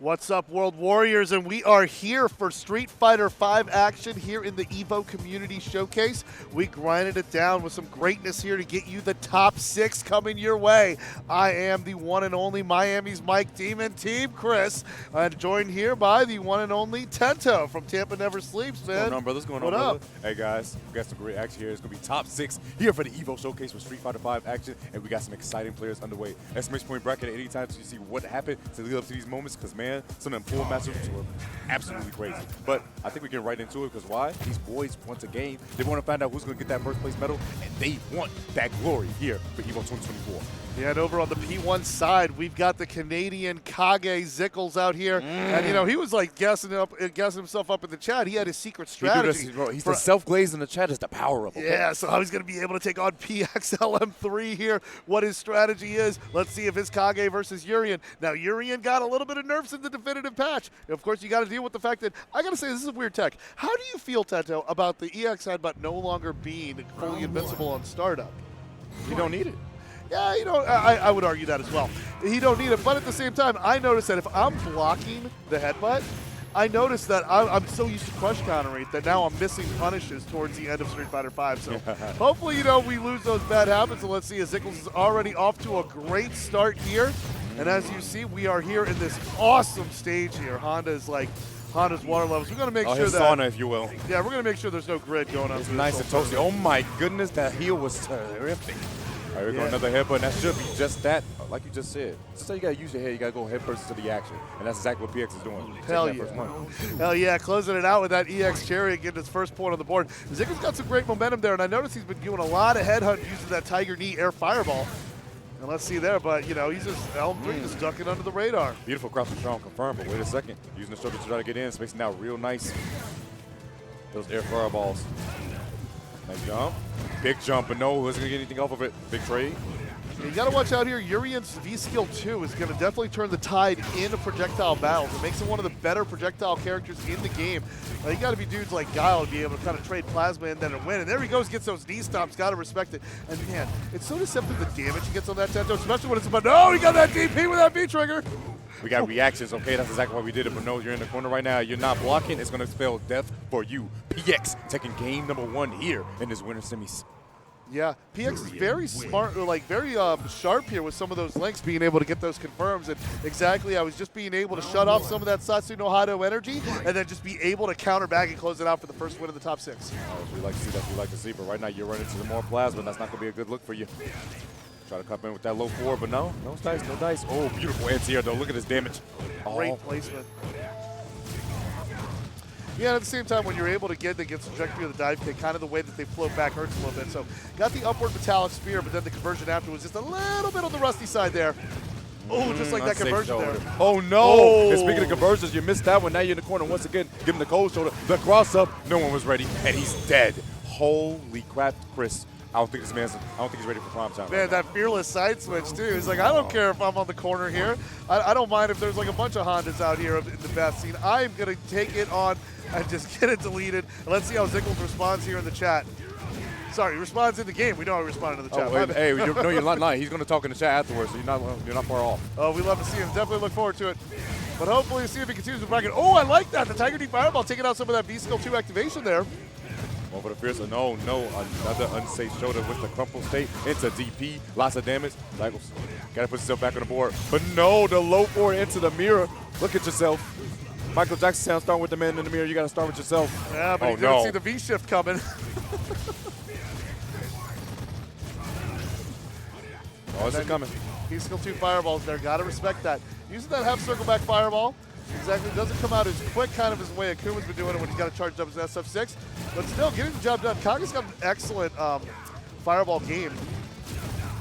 What's up, World Warriors? And we are here for Street Fighter V action here in the EVO Community Showcase. We grinded it down with some greatness here to get you the top 6 coming your way. I am the one and only Miami's Mike Demon, Team Chris, and joined here by the one and only Tento from Tampa Never Sleeps, man. What's going on, brothers? What's going on, brother? Hey, guys. We got some great action here. It's going to be top 6 here for the EVO Showcase for Street Fighter V action, and we got some exciting players underway. Exclamation point bracket at any time so you see what happened to lead up to these moments, because, man, some of them full matchups were absolutely crazy. But I think we get right into it, because why? These boys want a game. They want to find out who's going to get that first place medal, and they want that glory here for EVO 2024. Yeah, and over on the P1 side, we've got the Canadian Kage Zykles out here. And, you know, he was like guessing himself up in the chat. He had his secret strategy. He's the self-glaze in the chat is the power of him. Yeah, so how he's going to be able to take on PXLM3 here, what his strategy is. Let's see if his Kage versus Urien. Now, Urien got a little bit of nerfs in the definitive patch. Of course, you got to deal with the fact that, I got to say, this is a weird tech. How do you feel, Tento, about the EX headbutt no longer being fully invincible on startup? You don't need it. Yeah, you know, I would argue that as well. He don't need it, but at the same time, I notice that if I'm blocking the headbutt, I notice that I'm so used to crush countering that now I'm missing punishes towards the end of Street Fighter V. So hopefully, you know, we lose those bad habits. And let's see, Zykles is already off to a great start here. And as you see, we are here in this awesome stage here. Honda's water levels. We're going to make sure his that sauna, if you will. Yeah, we're going to make sure there's no grid going on. It's nice and toasty. Oh my goodness, that heel was terrific. All right, we're going another headbutt, and that should be just that, like you just said. Just so you got to use your head, you got to go head first into the action. And that's exactly what PX is doing. Hell yeah. Hell yeah, closing it out with that EX Chariot, getting his first point on the board. Zykles got some great momentum there, and I noticed he's been doing a lot of headhunt using that Tiger Knee air fireball. And let's see there, but, you know, he's just L3 just ducking under the radar. Beautiful cross from strong, confirmed, but wait a second. Using the shoulder to try to get in, spacing out real nice. Those air fireballs. Nice jump. Big jump, but no, wasn't going to get anything off of it. Big trade. You got to watch out here. Urien's V-Skill 2 is going to definitely turn the tide in projectile battles. It makes him one of the better projectile characters in the game. You got to be dudes like Gill to be able to kind of trade plasma and then win. And there he goes, gets those knee stomps. Got to respect it. And man, it's so deceptive the damage he gets on that Tento, especially when it's about, no, he got that DP with that V-trigger. We got reactions. Okay, that's exactly why we did it. But no, you're in the corner right now. You're not blocking. It's going to spell death for you. PX taking game number 1 here in this winter semis. Yeah, PX is very smart, like very sharp here with some of those links, being able to get those confirms. And exactly, I was just being able to shut off some of that Satsu no Hado energy and then just be able to counter back and close it out for the first win of the top 6. We like to see that. We like to see, but right now you're running into more plasma, and that's not going to be a good look for you. Try to come in with that low 4, but no dice, no dice. Oh, beautiful anti-air, though. Look at his damage. Great placement. Yeah, at the same time, when you're able to get the trajectory of the dive kick, kind of the way that they float back hurts a little bit. So got the upward metallic spear, but then the conversion after was just a little bit on the rusty side there. Oh, just like that conversion there. Oh, no. And speaking of conversions, you missed that one. Now you're in the corner once again. Give him the cold shoulder. The cross up. No one was ready, and he's dead. Holy crap, Chris. I don't think he's ready for prime time. Man, right that fearless side switch, too. He's like, I don't care if I'm on the corner here. I don't mind if there's like a bunch of Hondas out here in the best scene. I'm going to take it on and just get it deleted. And let's see how Zykles responds here in the chat. Sorry, he responds in the game. We know how he responded in the chat. Hey, no, you're not lying. He's going to talk in the chat afterwards, so you're not far off. Oh, we love to see him. Definitely look forward to it. But hopefully see if he continues with bracket. Oh, I like that. The Tiger Knee Fireball taking out some of that V-Skill 2 activation there. One for the Frezzer. No. Another unsafe shoulder with the crumple state into DP. Lots of damage. Zykles got to put himself back on the board. But no, the low 4 into the mirror. Look at yourself. Michael Jackson sound, start with the man in the mirror. You got to start with yourself. Yeah, but he didn't see the V-shift coming. Oh, is it coming? He's still 2 fireballs there. Got to respect that. Using that half circle back fireball. Exactly. Doesn't come out as quick kind of as the way Akuma's been doing it when he's got to charge up his SF6. But still, getting the job done. Kage's got an excellent fireball game.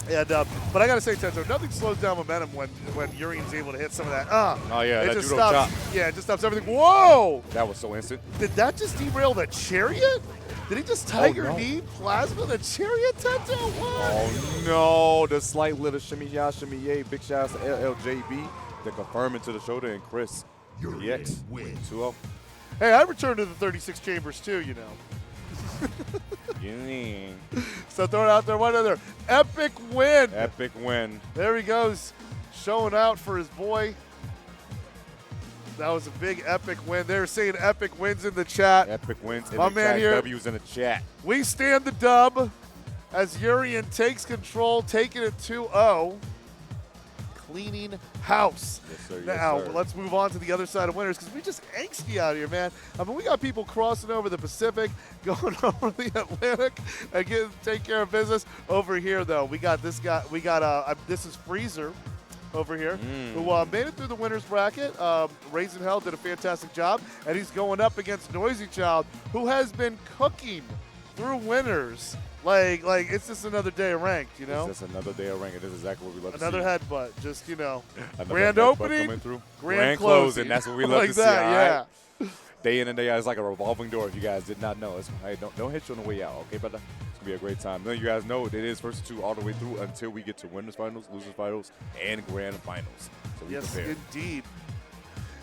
And but I got to say, Tento, nothing slows down momentum when Urien's able to hit some of that. Oh, yeah, it that just judo stops. chop. Yeah, it just stops everything. Whoa! That was so instant. Did that just derail the Chariot? Did he just Tiger Knee plasma the Chariot, Tento? What? Oh, no. The slight little shimmy-ya, shimmy-yay. Big shout out to LLJB. The confirming to the shoulder, and Chris. EX 2-0. Hey, I returned to the 36 chambers too, you know. So throw it out there. What other epic win? Epic win. There he goes, showing out for his boy. That was a big epic win. They're saying epic wins in the chat. Epic wins in My the man chat. here. W's in the chat. We stand the dub as Urien takes control, taking it 2-0. Cleaning house. Yes, sir. Now, Yes, sir. let's move on to the other side of winners because we just angsty out here, man. I mean, we got people crossing over the Pacific, going over the Atlantic, and take care of business. Over here, though, we got this guy. This is Frezzer over here, who made it through the winners bracket. Raising Hell did a fantastic job, and he's going up against Noizychild, who has been cooking through winners. Like it's just another day of ranked, you know? It's just another day of ranked. This is exactly what we love Another to see. headbutt, just, you know. Another grand headbutt opening, coming through. grand closing. That's what we love like to see, that, all yeah. right? Day in and day out, it's like a revolving door if you guys did not know. Hey, don't hit you on the way out, okay, brother? It's going to be a great time. Then you guys know it is first two all the way through until we get to winners finals, losers finals, and grand finals. So we Yes, prepare. indeed.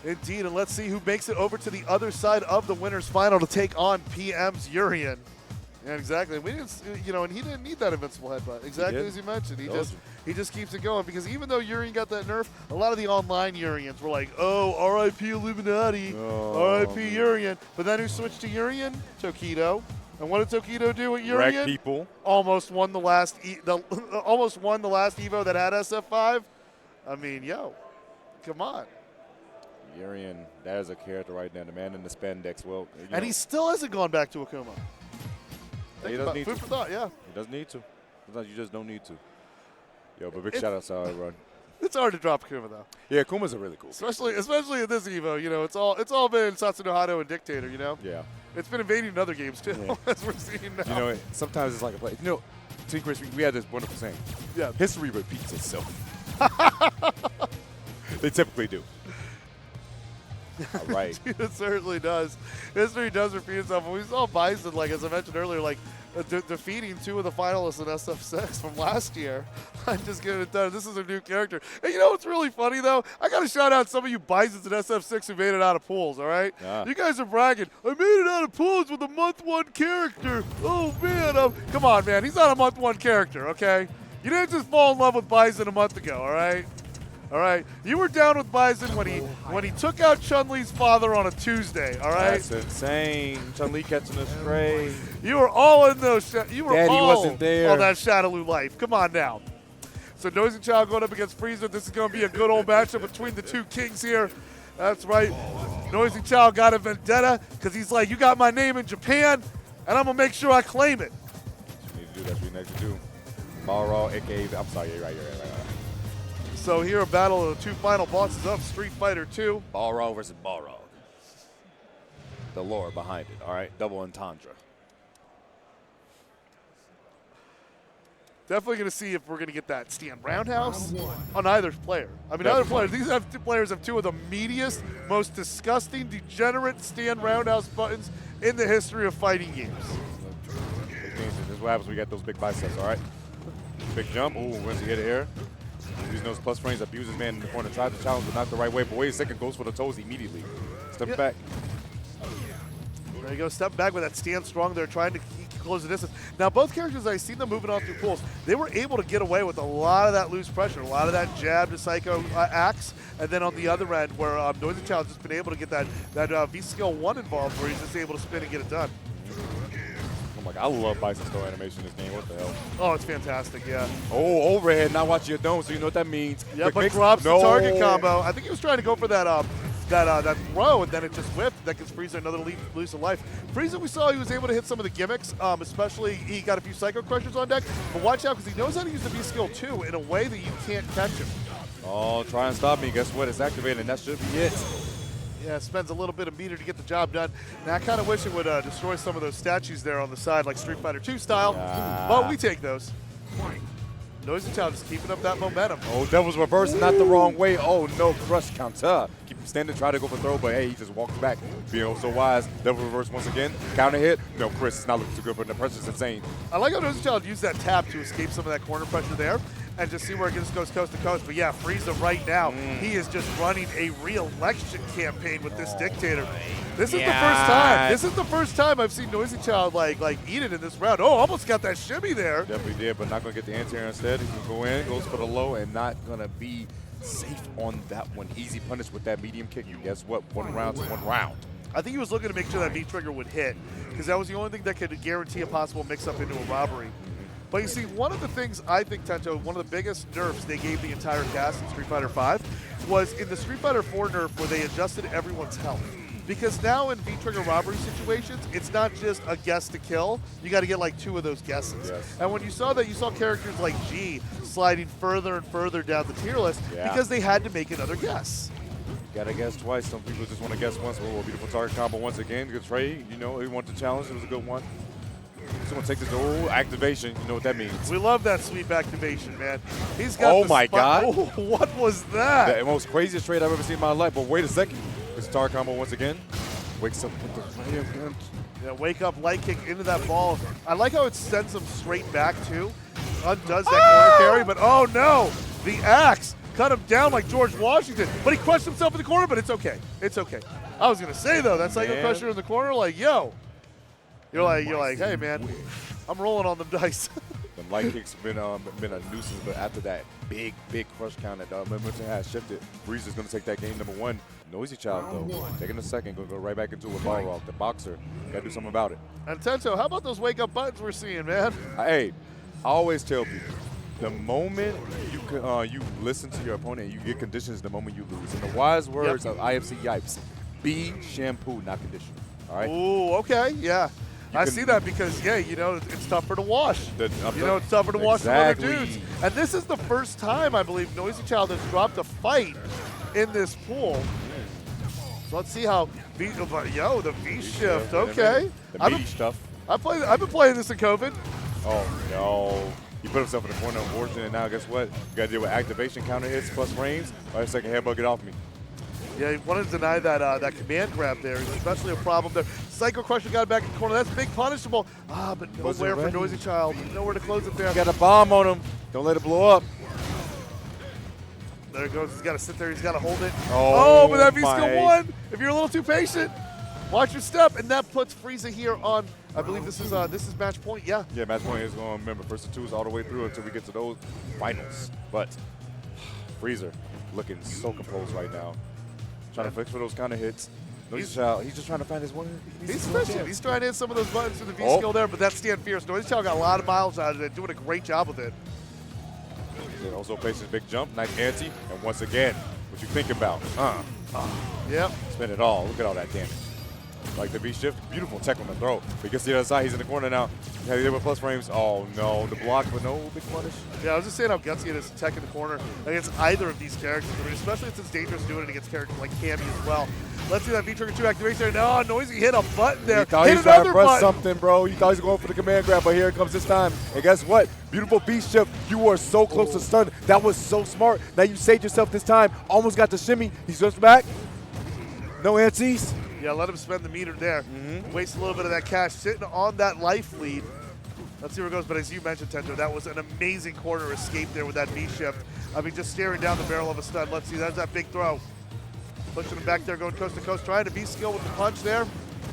Indeed, and let's see who makes it over to the other side of the winners final to take on PM's Urien. Yeah, exactly. We didn't, you know, and he didn't need that invincible headbutt. Exactly as you mentioned. He just keeps it going because even though Urien got that nerf, a lot of the online Uriens were like, "Oh, R.I.P. Illuminati, R.I.P. Urien." But then who switched to Urien? Tokido. And what did Tokido do with Urien? Wreck people. Almost won the last, almost won the last Evo that had SF5. I mean, yo, come on. Urien, that is a character right now. The man in the spandex. Well, And he still hasn't gone back to Akuma. He doesn't need Food to. for thought, yeah. He doesn't need to. Sometimes you just don't need to. Yo, but big shout out to everyone. It's hard to drop Akuma though. Yeah, Kuma's a really cool. Especially in this Evo, you know, it's all been Satsuno Hado and Dictator, you know? Yeah. It's been invading in other games too, Yeah. as we're seeing now. You know, sometimes it's like a play. You know, Team Chris, we had this wonderful saying. Yeah. History repeats itself. They typically do. All right. It certainly does. History does repeat itself. And we saw Bison, like as I mentioned earlier, like defeating two of the finalists in SF6 from last year. I'm just getting it done. This is a new character. And you know what's really funny though? I got to shout out some of you Bisons in SF6 who made it out of pools. All right, you guys are bragging. I made it out of pools with a month 1 character. Oh man, come on, man. He's not a month 1 character. Okay, you didn't just fall in love with Bison a month ago. All right. All right, you were down with Bison when he took out Chun-Li's father on a Tuesday. All right, That's insane. Chun-Li catching a stray. you were all in those. You were Daddy all wasn't there. on that Shadowloo life. Come on now. So Noizychild going up against Frezzer. This is going to be a good old matchup between the two kings here. That's right. Noizychild got a vendetta because he's like, you got my name in Japan, and I'm gonna make sure I claim it. You need to do that. We next to do. Balrog, aka. I'm sorry. You're right. So here a battle of the two final bosses of Street Fighter 2. Balrog versus Balrog. The lore behind it, all right? Double entendre. Definitely going to see if we're going to get that stand roundhouse on either player. I mean, either players. These players have two of the meatiest, most disgusting, degenerate stand roundhouse buttons in the history of fighting games. This is what happens when we get those big biceps, all right? Big jump. Ooh, once he hit it here. Using those plus frames, abuses man in the corner. Tried to challenge, but not the right way. But wait a second, goes for the toes immediately. Step back. There you go, step back with that stand strong. They're trying to close the distance. Now, both characters, I've seen them moving on through pools. They were able to get away with a lot of that loose pressure, a lot of that jab to Psycho axe, and then on the other end where Noizychild just been able to get that V-Skill 1 involved where he's just able to spin and get it done. Oh my God, I love Bison's throw animation in this game. What the hell? Oh, it's fantastic, yeah. Oh, overhead, not watching your dome, so you know what that means. Yeah, but drops the target combo. I think he was trying to go for that that throw, and then it just whipped. That gives Frezzer another lose of life. Frezzer, we saw he was able to hit some of the gimmicks, especially he got a few Psycho Crushers on deck. But watch out, because he knows how to use the V-Skill too in a way that you can't catch him. Oh, try and stop me. Guess what? It's activated, and that should be it. Yeah, spends a little bit of meter to get the job done. Now, I kind of wish it would destroy some of those statues there on the side, like Street Fighter 2 style, but we take those. Noizychild just keeping up that momentum. Oh, Devil's reverse, not the wrong way. Oh, no, crush counter. Keep him standing, try to go for throw, but hey, he just walks back. Being so wise. Devil reverse once again. Counter hit. No, Chris, it's not looking too good, but the pressure's insane. I like how Noizychild used that tap to escape some of that corner pressure there and just see where it just goes coast to coast. But yeah, Frezzer right now, he is just running a re-election campaign with this Dictator. This is the first time. This is the first time I've seen Noizychild like eat it in this round. Oh, almost got that shimmy there. Definitely did, but not going to get the anti-air instead. He's going to go in, goes for the low, and not going to be safe on that one. Easy punish with that medium kick. And guess what? 1 round to 1 round. I think he was looking to make sure that V-trigger would hit, because that was the only thing that could guarantee a possible mix-up into a robbery. But you see, one of the things I think, Tento, one of the biggest nerfs they gave the entire cast in Street Fighter V was in the Street Fighter 4 nerf where they adjusted everyone's health. Because now in V-trigger robbery situations, it's not just a guess to kill. You got to get like 2 of those guesses. Yes. And when you saw that, you saw characters like G sliding further and further down the tier list because they had to make another guess. Gotta guess twice. Some people just want to guess once. Oh, beautiful target combo once again. Good trade. You know, he wanted to challenge. It was a good one. He's going to take this whole activation. You know what that means. We love that sweep activation, man. He's got Oh the my God. Oh, what was that? The most craziest trade I've ever seen in my life. But wait a second. This target combo once again. Wakes up with the play again. Yeah, wake up, light kick into that ball. I like how it sends him straight back, too. Undoes that corner carry, but oh no! The axe cut him down like George Washington, but he crushed himself in the corner, but it's okay. It's okay. I was going to say, though, that's like a crusher in the corner, like, yo. You're like, hey, man, I'm rolling on them dice. The light kick's been a nuisance, but after that big crush count that momentum has shifted, Freezer's going to take that game #1. Noizychild, though, taking a second, going to go right back into a Balrog, the boxer. Got to do something about it. And Tento, how about those wake-up buttons we're seeing, man? Hey, I always tell people, the moment you listen to your opponent and you get conditions, the moment you lose. In the wise words of IFC Yipes, be shampoo, not conditioned. All right? Ooh, okay, yeah. I see that because, yeah, you know, it's tougher to wash. It's tougher to wash than other dudes. And this is the first time, I believe, Noizychild has dropped a fight in this pool. So let's see how the V shift. Okay, the meaty stuff. I've been playing this in COVID. Oh no, he put himself in the corner, unfortunately. And now guess what? You got to deal with activation counter hits plus frames. Wait a second, headbutt, get off me. Yeah, he wanted to deny that that command grab there. It's especially a problem there. Psycho Crusher got back in the corner. That's big punishable. But nowhere for Noizychild. Nowhere to close it there. You got a bomb on him. Don't let it blow up. There it goes. He's got to sit there. He's got to hold it. Oh, but that V-skill 1. If you're a little too patient, watch your step. And that puts Frezzer here on, I believe this is match point. Yeah. Yeah, match point is going to remember first of 2s all the way through until we get to those finals. But Frezzer looking so composed right now. Trying to fix for those kind of hits. Noizychild, he's just trying to find his one. He's fishing. He's trying to hit some of those buttons with the V-skill there, but that's stand fierce. Noizychild got a lot of miles out of it, doing a great job with it. It also places big jump, nice anti, and once again, what you think about? Yep. Spin it all. Look at all that damage. Like the V-shift, beautiful tech on the throw. But you can see the other side, he's in the corner now. Yeah, he's with plus frames. Oh no, the block, but no big punish. Yeah, I was just saying how gutsy it is to tech in the corner against either of these characters. I mean, especially since it's dangerous doing it against characters like Kage as well. Let's see that V-trigger 2 activation. No, Noisy hit a button there. He thought hit he was trying to another press button. something, bro. You thought he was going for the command grab, but here it comes this time. And guess what? Beautiful V-shift. You were so close to stun. That was so smart. Now you saved yourself this time. Almost got the shimmy. He switched back. No antis. Yeah, let him spend the meter there. Waste a little bit of that cash sitting on that life lead. Let's see where it goes. But as you mentioned, Tento, that was an amazing corner escape there with that V-shift. I mean, just staring down the barrel of a stun. Let's see, that's that big throw. Pushing him back there, going coast to coast, trying to V-skill with the punch there.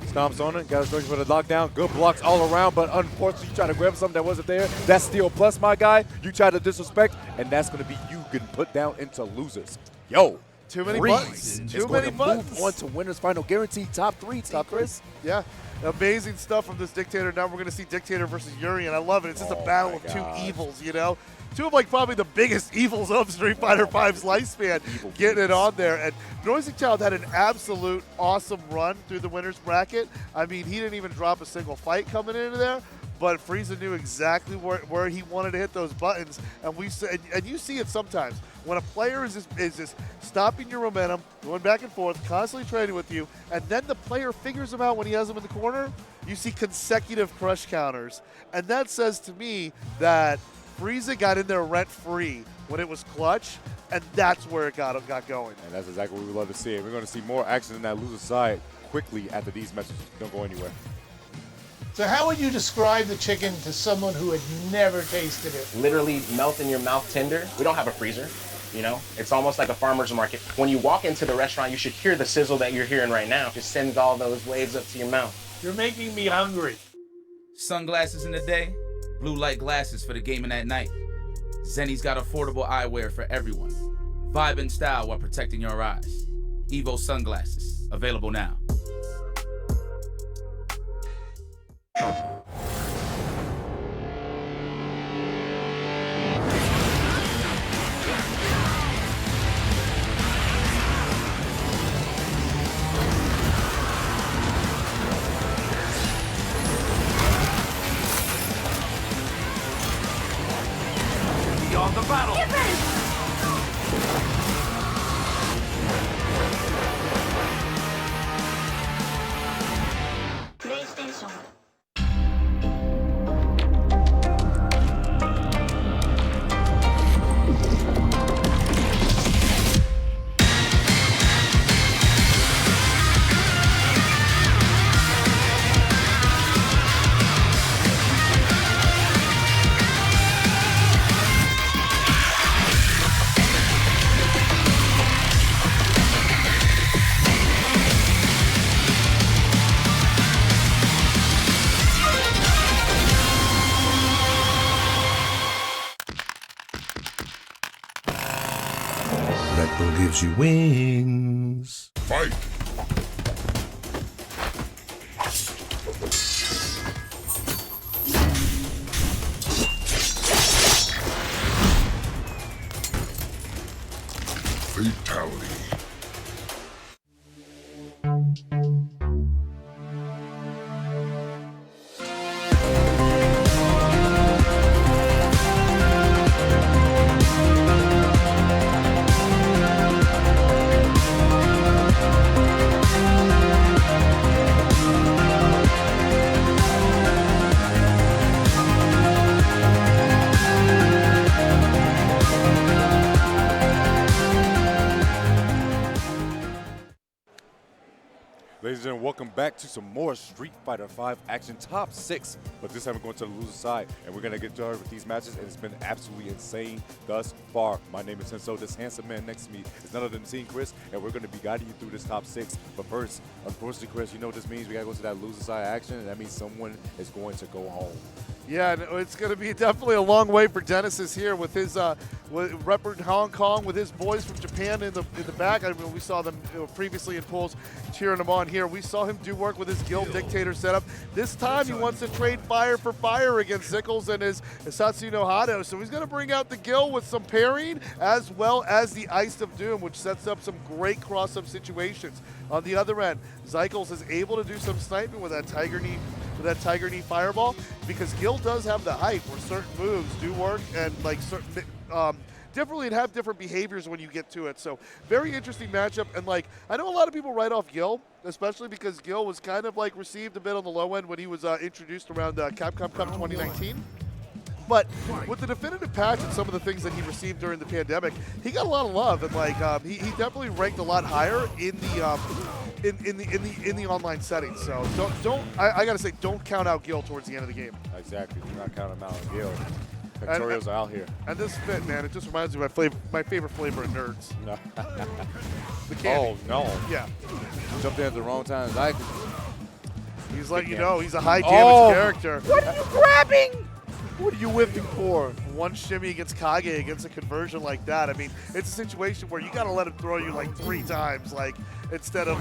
Stomps on it, got a structure for the lockdown. Good blocks all around, but unfortunately, you try to grab something that wasn't there. That's Steel Plus, my guy. You try to disrespect, and that's going to be you getting put down into losers. Yo. Too many buttons. Too many buttons. Move on to winners final, guaranteed top 3. Top Chris. Yeah, amazing stuff from this Dictator. Now we're going to see Dictator versus Urien. I love it. It's just a battle of 2 evils, you know? 2 of like probably the biggest evils of Street Fighter V's lifespan, getting it on there. And Noizychild had an absolute awesome run through the winners bracket. I mean, he didn't even drop a single fight coming into there. But Frezzer knew exactly where he wanted to hit those buttons, and you see it sometimes when a player is just stopping your momentum, going back and forth, constantly trading with you, and then the player figures him out when he has him in the corner. You see consecutive crush counters, and that says to me that Frezzer got in there rent-free when it was clutch, and that's where it got going. And that's exactly what we would love to see. We're going to see more action in that loser side quickly after these messages. Don't go anywhere. So how would you describe the chicken to someone who had never tasted it? Literally melt in your mouth tender. We don't have a freezer, you know? It's almost like a farmer's market. When you walk into the restaurant, you should hear the sizzle that you're hearing right now. Just sends all those waves up to your mouth. You're making me hungry. Sunglasses in the day, blue light glasses for the gaming at night. Zenny's got affordable eyewear for everyone. Vibe in style while protecting your eyes. EVO sunglasses, available now. Beyond the battle! PlayStation. Red Bull gives you wings. Fight! Fatality. Ladies and gentlemen, welcome back to some more Street Fighter V action top 6. But this time we're going to the loser side, and we're going to get started with these matches, and it's been absolutely insane thus far. My name is Tenso. This handsome man next to me is none other than Team Chris, and we're going to be guiding you through this top 6. But first, unfortunately, Chris, you know what this means? We got to go to that loser side action, and that means someone is going to go home. Yeah, it's going to be definitely a long way for Denesis here with his repping Hong Kong with his boys from Japan in the back. I mean, we saw them previously in pools cheering him on here. We saw him do work with his Gill Dictator setup. This time he wants to trade fire for fire against Zykles and his Satsu no Hado. So he's going to bring out the Gill with some parrying as well as the Ice of Doom, which sets up some great cross-up situations. On the other end, Zykles is able to do some sniping with that Tiger Knee fireball, because Gill does have the height where certain moves do work and like certain differently and have different behaviors when you get to it. So very interesting matchup. And like, I know a lot of people write off Gill, especially because Gill was kind of like received a bit on the low end when he was introduced around Capcom Cup 2019. But with the definitive patch and some of the things that he received during the pandemic, he got a lot of love, and like he definitely ranked a lot higher in the online setting. So I gotta say, don't count out Gill towards the end of the game. Exactly. Do not count him out. Gill. Pictorials are out here. And this fit, man, it just reminds me of my favorite flavor of nerds. No. The candy. Oh, no. Yeah. Jumped in at the wrong time. Zykles. He's like, you know, he's a high damage character. What are you grabbing? What are you whipping for? One shimmy against Kage against a conversion like that. I mean, it's a situation where you got to let him throw you like 3 times, like instead of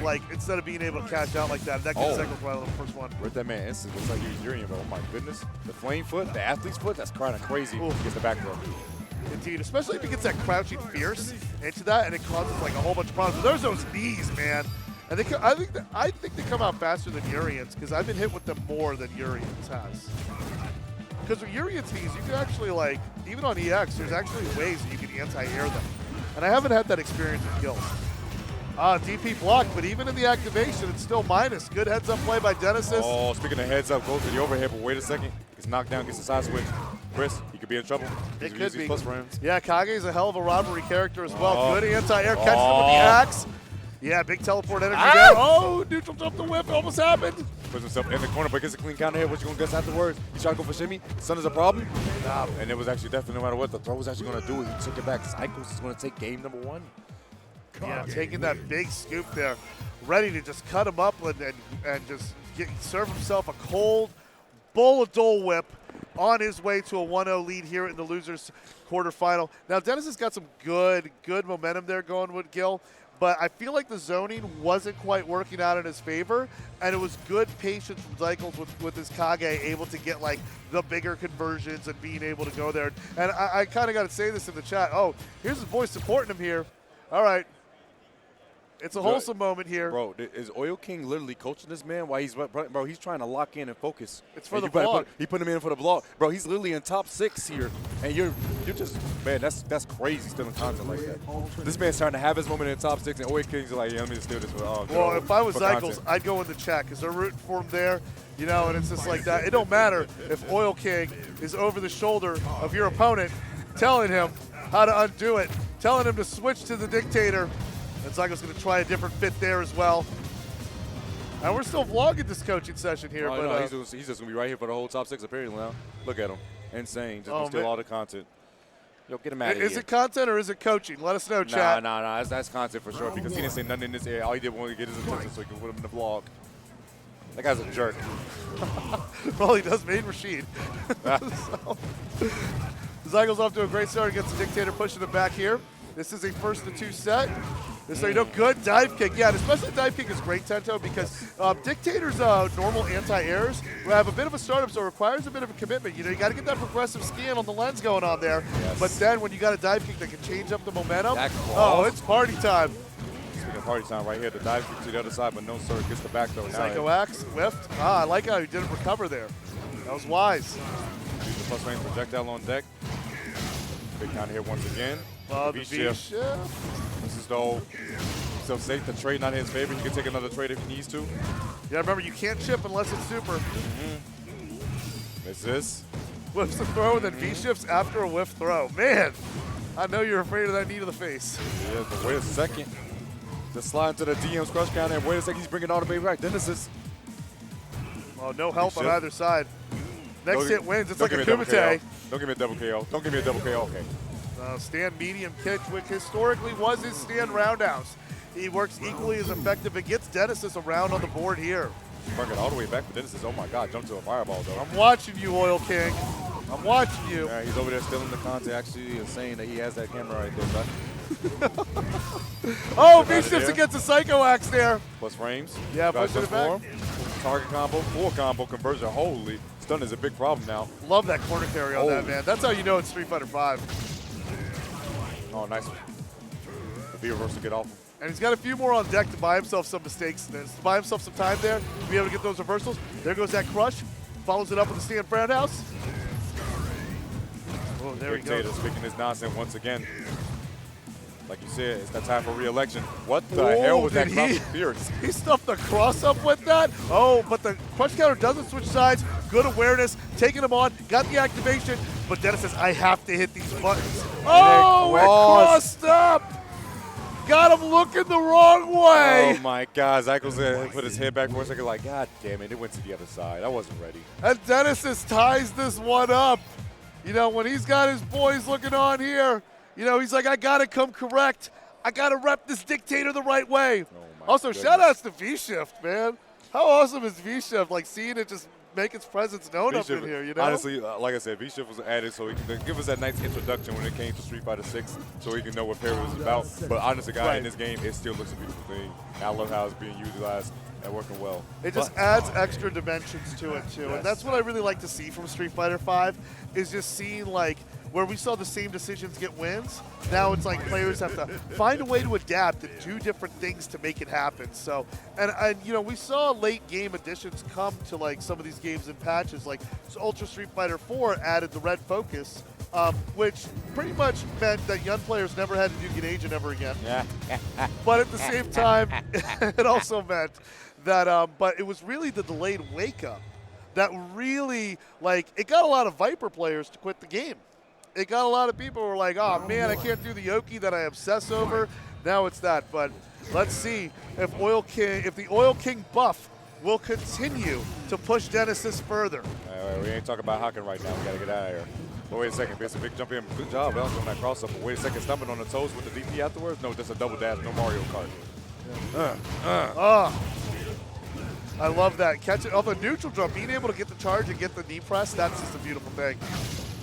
being able to cash out like that. That gets Zykles right on the first one. Where'd that man instant? Looks like he was Urien, but oh my goodness. The flame foot, the athlete's foot, that's kind of crazy. He gets the back row. Indeed, especially if he gets that crouching fierce into that and it causes like a whole bunch of problems. But there's those knees, man. And I think they come out faster than Urien's, because I've been hit with them more than Urien's has. Because with Urien's knees, you can actually, like, even on EX, there's actually ways that you can anti-air them. And I haven't had that experience with Gill. DP block, but even in the activation, it's still minus. Good heads-up play by Denesis. Oh, speaking of heads-up, goes to the overhead, but wait a second. Gets knocked down, gets the side switch. Chris, he could be in trouble. It could be. Plus for him. Yeah, Kage's a hell of a robbery character as well. Good anti-air, catches him with the axe. Yeah, big teleport energy there. Oh, neutral jump the whip, almost happened. Puts himself in the corner, but gets a clean counter hit. What you gonna guess afterwards? He tried to go for shimmy. Sun is a problem. And it was actually definitely, no matter what the throw was actually gonna do, he took it back. Zykles is gonna take game number 1. Yeah, taking that big scoop there, ready to just cut him up and just serve himself a cold bowl of Dole Whip. on his way to a 1-0 lead here in the losers quarterfinal. Now, Denesis has got some good momentum there going with Gill, but I feel like the zoning wasn't quite working out in his favor, and it was good patience from Zykles with his Kage able to get like the bigger conversions and being able to go there. And I kind of got to say this in the chat. Oh, here's his boy supporting him here. All right. It's a wholesome moment here. Bro, is Oil King literally coaching this man while he's trying to lock in and focus. It's for the vlog. He put him in for the vlog. Bro, he's literally in top 6 here. And you're just, man, that's crazy stealing content like that. This man's trying to have his moment in the top 6, and Oil King's like, yeah, let me just steal this for well, if I was Zykles, content. I'd go in the chat because they're rooting for him there, you know, and it's just like that. It don't matter if Oil King is over the shoulder of your opponent telling him how to undo it, telling him to switch to the dictator. And Zykles going to try a different fit there as well. And we're still vlogging this coaching session here. Oh, but no, he's just going to be right here for the whole top 6 apparently now. Look at him. Insane. Just gonna steal all the content. Yo, get him out of here. Is it content or is it coaching? Let us know, chat. Nah. That's content for sure because he didn't say nothing in this area. All he did was get his attention so he could put him in the vlog. That guy's a jerk. Well, he does main Rashid. So, Zykles off to a great start against the dictator, pushing him back here. This is a 1st-2 set. So, you know, good dive kick. Yeah, and especially dive kick is great, Tento, because Dictator's normal anti-airs have a bit of a startup, so it requires a bit of a commitment. You know, you got to get that progressive scan on the lens going on there. Yes. But then when you got a dive kick that can change up the momentum, oh, it's party time. Speaking of party time right here, the dive kick to the other side, but no, sir, gets the back throw. Psycho Axe, whiffed. Ah, I like how he didn't recover there. That was wise. Use the plus range projectile on deck. Big counter here once again. The V-shift. This is the whole so safe. The trade not in his favor. He can take another trade if he needs to. Yeah, remember, you can't chip unless it's super. This is. Whiffs the throw, and then V-shifts after a whiff throw. Man, I know you're afraid of that knee to the face. Yeah, but wait a second. Just slide into the DM's crush counter, and wait a second, he's bringing all the way back. Denesis. Oh, no help on either side. Next hit wins. It's like a Kumite. Don't give me a double KO. Don't give me a double KO. Okay. Stand medium kick, which historically was his stand roundhouse. He works equally as effective and gets Denesis around on the board here. Bring it all the way back for Denesis. Oh my God, jump to a fireball though. I'm watching you, Oil King. I'm watching you. Yeah, he's over there stealing the content. Actually, is saying that he has that camera right there. Oh, V-shifts against the Psycho Axe there. Plus frames. Yeah, pushing it back. Target combo, full combo conversion. Holy, stun is a big problem now. Love that corner carry on that, man. That's how you know it's Street Fighter 5. Oh, nice. The V-reverse to get off. And he's got a few more on deck to buy himself some mistakes, to buy himself some time there, to be able to get those reversals. There goes that crush. Follows it up with the stand roundhouse. Oh, there he goes. Speaking his nonsense once again. Like you said, it's that time for re-election. What the hell was that cross interference? He stuffed the cross up with that. Oh, but the crush counter doesn't switch sides. Good awareness, taking him on, got the activation. But Dennis says, I have to hit these buttons. Oh, it crossed up. Got him looking the wrong way. Oh my God, Zykles put his head back for a second like, God damn it, it went to the other side. I wasn't ready. And Denesis ties this one up. You know, when he's got his boys looking on here, you know, he's like, I got to come correct. I got to rep this dictator the right way. Also, shout outs to V-Shift, man. How awesome is V-Shift? Like, seeing it just make its presence known up in here, you know? Honestly, like I said, V-Shift was added so he can give us that nice introduction when it came to Street Fighter 6 so he can know what Perry was about. But honestly, guy, in this game, it still looks a beautiful thing. And I love how it's being utilized and working well. It just adds extra dimensions to it, too. And that's what I really like to see from Street Fighter 5 is just seeing, like, where we saw the same decisions get wins, now it's like players have to find a way to adapt and do different things to make it happen. So, and you know, we saw late game additions come to like some of these games in patches. Like Ultra Street Fighter 4 added the red focus, which pretty much meant that young players never had to do Get Agent ever again. But at the same time, it also meant that, but it was really the delayed wake up that really, like, it got a lot of Viper players to quit the game. It got a lot of people who were like, oh man, I can't do the Yoki that I obsess over. Now it's that. But let's see if the Oil King buff will continue to push Denesis further. We ain't talking about Hakken right now. We gotta get out of here. But wait a second, it's a big jump in. Good job, Bell, on that cross up. But wait a second, stumping on the toes with the DP afterwards? No, just a double dash, no Mario Kart. I love that. Catch it off a neutral jump, being able to get the charge and get the knee press, that's just a beautiful thing.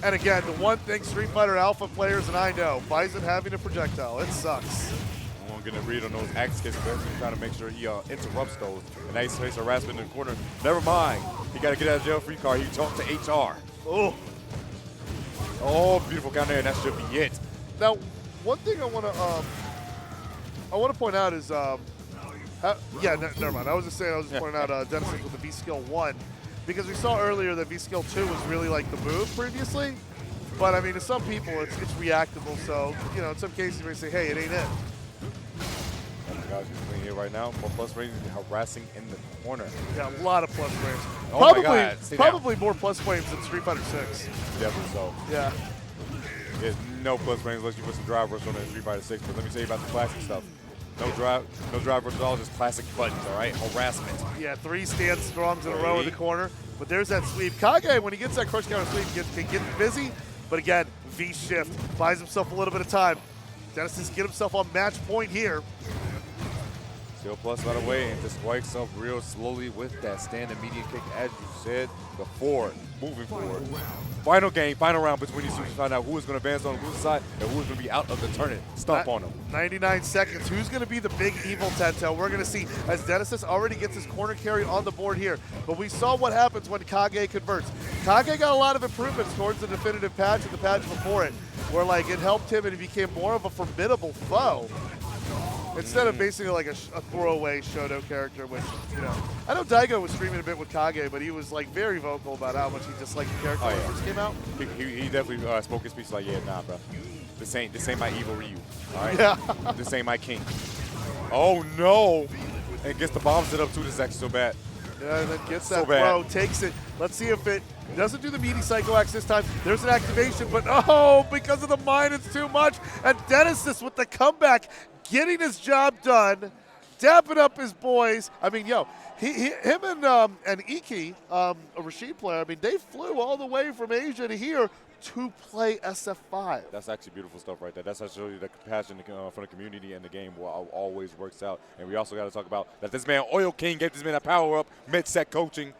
And again, the one thing Street Fighter Alpha players and I know, Bison having a projectile, it sucks. I'm going to read on those axe kicks, but he's trying to make sure he interrupts those. And nice face harassment in the corner. Never mind. He got to get out of jail free card. He talked to HR. Oh, beautiful counter, and that should be it. Now, one thing I want to point out is, never mind. I was just pointing out Denesis with the V-Skill 1, because we saw earlier that V-Skill 2 was really like the move previously. But I mean, to some people, it's reactable. So, you know, in some cases, you may say, hey, it ain't it. Oh my gosh, he's playing here right now. More plus frames harassing in the corner. Yeah, a lot of plus frames. Oh my God. Probably more plus frames than Street Fighter 6. Definitely so. Yeah. There's no plus frames unless you put some drive rush on it in Street Fighter 6. But let me tell you about the classic stuff. No drive rush at all, just classic buttons, all right? Harassment. Yeah, 3 stand strongs in a row in the corner. But there's that sweep. Kage, when he gets that crush counter sweep, can get busy. But again, V-shift, buys himself a little bit of time. Denesis get himself on match point here. Still plus by the way, and just spikes up real slowly with that standing median kick, as you said before. Moving forward. Final game, final round between these two to find out who is going to advance on whose side and who is going to be out of the tournament. Stomp on them. 99 seconds. Who's going to be the big evil Tento? We're going to see as Denesis already gets his corner carry on the board here. But we saw what happens when Kage converts. Kage got a lot of improvements towards the definitive patch and the patch before it, where like it helped him and he became more of a formidable foe. Instead of basically like a throwaway Shoto character, which, you know, I know Daigo was streaming a bit with Kage, but he was like very vocal about how much he disliked the character when it first came out. He definitely spoke his piece like, yeah, nah, bro. This ain't my EVO Ryu, all right? Yeah. This ain't my king. Oh, no. And gets the bomb set up, too. This is actually so bad. Yeah, and then gets So that throw, takes it. Let's see if it doesn't do the meaty Psycho Axe this time. There's an activation, but oh, because of the mine, it's too much. And Denesis with the comeback, getting his job done, dapping up his boys. I mean, him and Iki, a Rashid player, I mean, they flew all the way from Asia to here to play SF5. That's actually beautiful stuff right there. That's actually the compassion from the community and the game always works out. And we also got to talk about that this man, Oil King, gave this man a power-up mid-set coaching.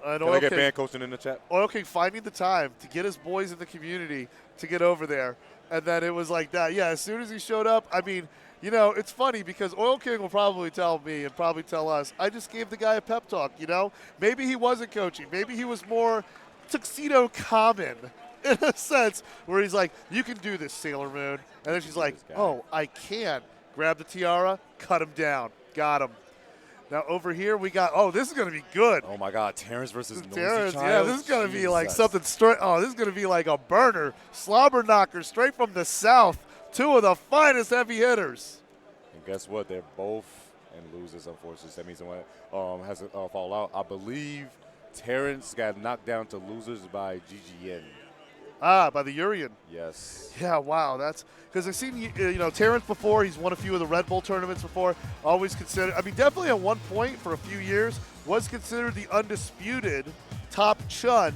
And Can I get band coaching in the chat? Oil King finding the time to get his boys in the community to get over there. And then it was like that. Yeah, as soon as he showed up, I mean, you know, it's funny because Oil King will probably tell me and probably tell us, I just gave the guy a pep talk, you know? Maybe he wasn't coaching. Maybe he was more tuxedo common in a sense where he's like, you can do this, Sailor Moon. And then she's like, oh, I can. Grab the tiara, cut him down. Got him. Now over here we got, oh, this is going to be good. Oh my God, Terrence versus Terrence, Noizychild. yeah, this is going to be like something straight. Oh, this is going to be like a burner, slobber knocker straight from the south. Two of the finest heavy hitters. And guess what? They're both in losers, unfortunately. That means someone has to fall out. I believe Terrence got knocked down to losers by GGN. Ah, by the Urien. Yes. Yeah, wow. That's because I've seen Terrence before. He's won a few of the Red Bull tournaments before. Always considered. I mean, definitely at one point for a few years was considered the undisputed top Chun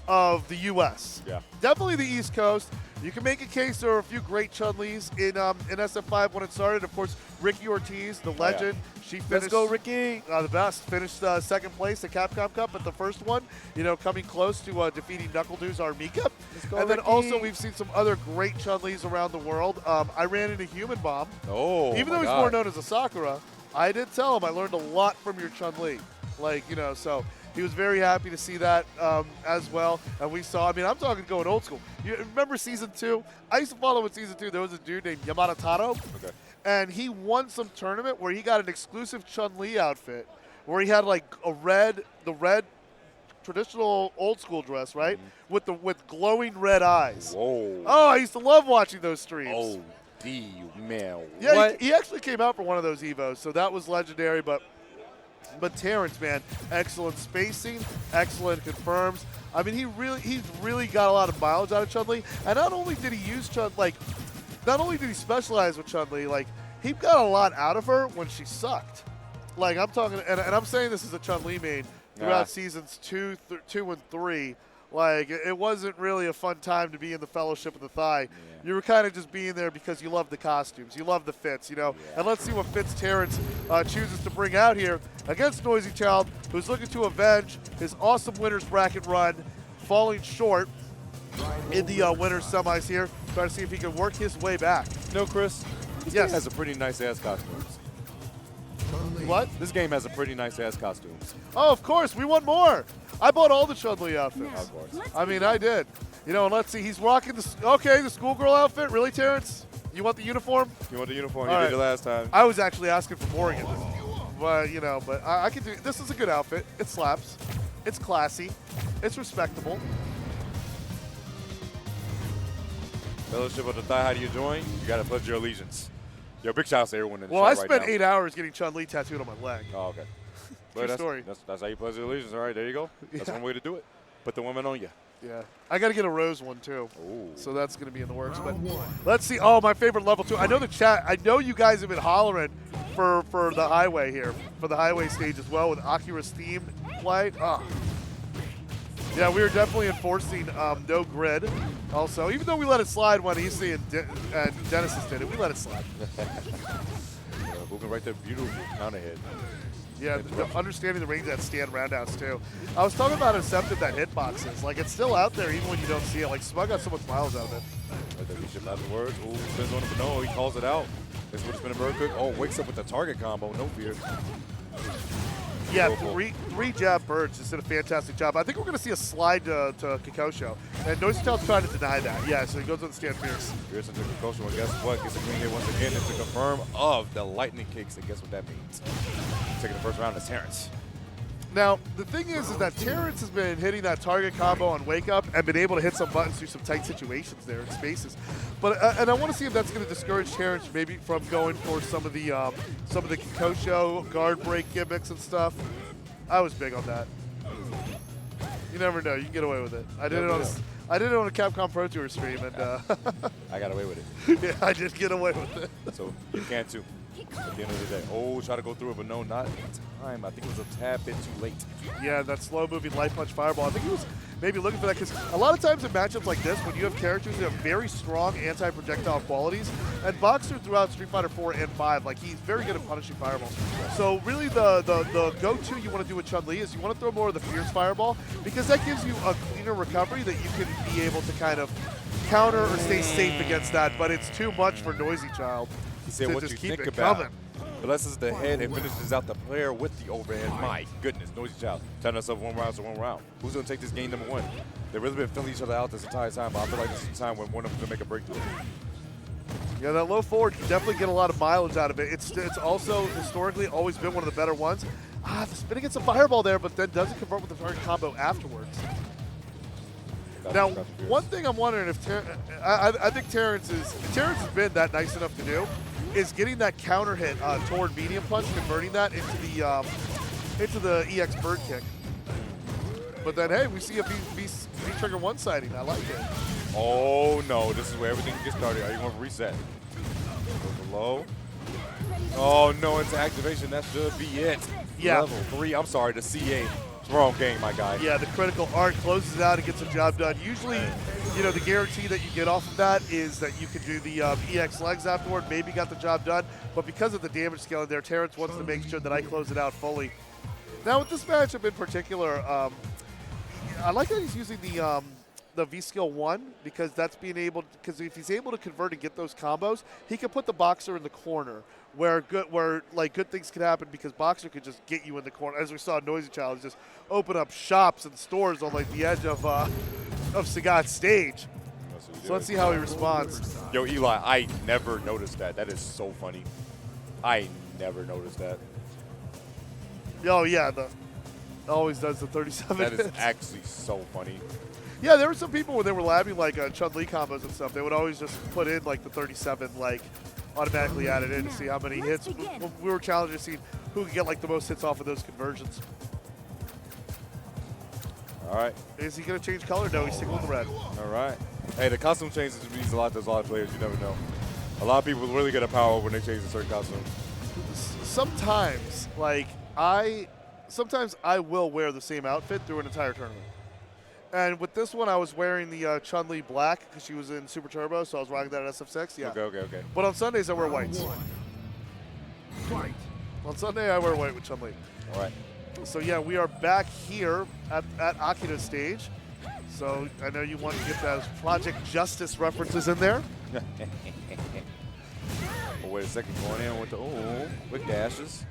of the U.S. Yeah. Definitely the East Coast. You can make a case there were a few great Chun-Lis in SF5 when it started. Of course, Ricky Ortiz, the legend. She finished. Let's go, Ricky. The best. Finished second place at Capcom Cup at the first one. You know, coming close to defeating Knuckle Dude's Armika. And then also we've seen some other great Chun-Lis around the world. I ran into Human Bomb. Oh, even though he's more known as a Sakura, I did tell him I learned a lot from your Chun-Li. Like, you know, so he was very happy to see that as well. And we saw, I mean, I'm talking going old school. You remember Season 2? I used to follow in Season 2. There was a dude named Yamada Taro. Okay. And he won some tournament where he got an exclusive Chun-Li outfit where he had like the red traditional old school dress, right? Mm-hmm. With glowing red eyes. Whoa. Oh, I used to love watching those streams. Oh, man. Yeah, what? he actually came out for one of those EVOs, so that was legendary. But Terrence, man, excellent spacing, excellent confirms. I mean, he's really got a lot of mileage out of Chun-Li. And not only did he use not only did he specialize with Chun-Li, like he got a lot out of her when she sucked. Like I'm talking, and I'm saying this as a Chun-Li main throughout seasons 2 and 3. Like it wasn't really a fun time to be in the Fellowship of the Thigh. You were kind of just being there because you love the costumes, you love the fits, you know. Yeah. And let's see what fits Terrence chooses to bring out here against Noizychild, who's looking to avenge his awesome winners bracket run, falling short in the winners semis here. Trying to see if he can work his way back. No, Chris. This Yes. game has a pretty nice ass costumes. What? This game has a pretty nice ass costumes. Oh, of course, we want more. I bought all the Chun-Li outfits. Of course. I mean, I did. You know, and let's see, he's rocking the schoolgirl outfit. Really, Terrence? You want the uniform? You want the uniform? All You right. did it last time. I was actually asking for Morgan. But, you know, I can do, this is a good outfit. It slaps. It's classy. It's respectable. Fellowship of the Thigh, how do you join? You got to pledge your allegiance. Yo, big shout out to everyone in the Well, I chat spent right now. 8 hours getting Chun-Li tattooed on my leg. Oh, okay. True story. That's how you pledge your allegiance. All right, there you go. That's Yeah. one way to do it. Put the woman on you. Yeah. I got to get a rose one, too. Ooh. So that's going to be in the works. But let's see. Oh, my favorite level 2. I know the chat. I know you guys have been hollering for the highway here, for the highway stage as well with Akira's theme play. Oh. Yeah, we were definitely enforcing no grid. Also, even though we let it slide when Issei and Denesis did it, we let it slide. Who can write that beautiful counter hit? Yeah, understanding the range of that stand roundhouse too. I was talking about Incepted that hitboxes. Like, it's still out there even when you don't see it. Like, Smug got so much miles out of it. Right there, Bishop afterwards. Ooh, spins on him, but no, he calls it out. This would have been a very quick. Oh, wakes up with the target combo, no fear. Yeah, three jab birds just did a fantastic job. I think we're going to see a slide to Kikosho. And Noizychild's trying to deny that. Yeah, so he goes with the stand fierce. Fierce into Kikosho, and guess what? Gets a green hit once again and to confirm of the lightning kicks, and guess what that means? Taking the first round is Terrence. Now, the thing is that Terrence has been hitting that target combo on Wake Up and been able to hit some buttons through some tight situations there in spaces. But and I want to see if that's going to discourage Terrence maybe from going for some of the Kikosho guard break gimmicks and stuff. I was big on that. You never know. You can get away with it. I did it on a Capcom Pro Tour stream, and I got away with it. yeah, I did get away with it. So you can too. At the end of the day. Oh, try to go through it, but no, not in time. I think it was a tad bit too late. Yeah, that slow-moving light punch fireball. I think he was maybe looking for that because a lot of times in matchups like this, when you have characters that have very strong anti-projectile qualities, and Boxer throughout Street Fighter 4 and 5, like he's very good at punishing fireballs. So really the go-to you want to do with Chun-Li is you want to throw more of the fierce fireball because that gives you a cleaner recovery that you can be able to kind of counter or stay safe against that, but it's too much for Noizychild. He said, to what just you keep think it about coming. blesses the head and finishes out the player with the overhead. My goodness, Noizychild telling us of 1 round to 1 round. Who's going to take this game number 1? They've really been filling each other out this entire time, but I feel like this is the time when one of them can make a breakthrough. Yeah, that low forward, you definitely get a lot of mileage out of it. It's also historically always been one of the better ones. The spinning gets a fireball there, but then doesn't convert with the target combo afterwards. Now, one thing I'm wondering if I think Terrence has been that nice enough to do is getting that counter hit toward medium punch, converting that into the EX bird kick. But then, hey, we see a V-trigger one-siding. I like it. Oh, no. This is where everything gets started. Are you going to reset? Go low. Oh, no. It's activation. That should be it. Yeah. Level 3. I'm sorry. The CA. Wrong game, my guy. Yeah, the critical art closes it out and gets the job done. Usually, you know, the guarantee that you get off of that is that you can do the EX legs afterward, maybe got the job done. But because of the damage scaling there, Terrence wants to make sure that I close it out fully. Now, with this matchup in particular, I like that he's using the V-Skill 1 because because if he's able to convert and get those combos, he can put the Boxer in the corner where good things can happen because Boxer could just get you in the corner. As we saw Noizychild just open up shops and stores on like the edge of Sagat's stage. So let's see how he responds. Yo, Eli, I never noticed that. That is so funny. I never noticed that. Oh yeah, always does the 37 That is hits. actually so funny. Yeah, there were some people when they were labbing like Chun-Li combos and stuff, they would always just put in like the 37 like automatically added in to see how many hits. We were challenged to see who could get like the most hits off of those conversions. All right. Is he going to change color? No, he's sticking with the red. All right. Hey, the costume changes means a lot to a lot of players. You never know. A lot of people really get a power when they change a certain costume. Sometimes I will wear the same outfit through an entire tournament. And with this one, I was wearing the Chun-Li black because she was in Super Turbo, so I was rocking that at SF6. Yeah. Okay. But on Sundays, I wear whites. Fight. On Sunday, I wear white with Chun-Li. All right. So yeah, we are back here at Akira's stage. So I know you want to get those Project Justice references in there. Oh, wait a second, going in with the with dashes.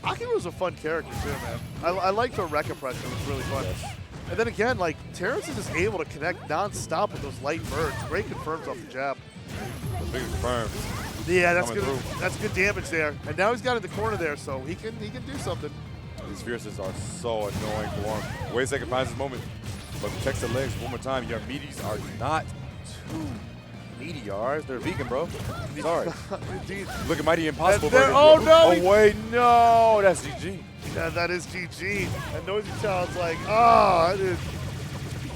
Akira's a fun character too, man. I like the Rekka pressure. It's really fun. Yes. And then again, like Terrence is just able to connect non-stop with those light burns. Great confirms off the jab. The big confirms. Yeah, that's Coming good. through. That's good damage there. And now he's got it in the corner there, so he can do something. These fierces are so annoying for him. Wait a second, finds his moment. But checks the legs one more time. Your meaties are not too meaty, They're vegan, bro. Sorry. Indeed. Look at Mighty Impossible. And there- Burger. oh, no, Oh he- wait, no, that's GG. Yeah, that is GG. And Noizychild's like, oh,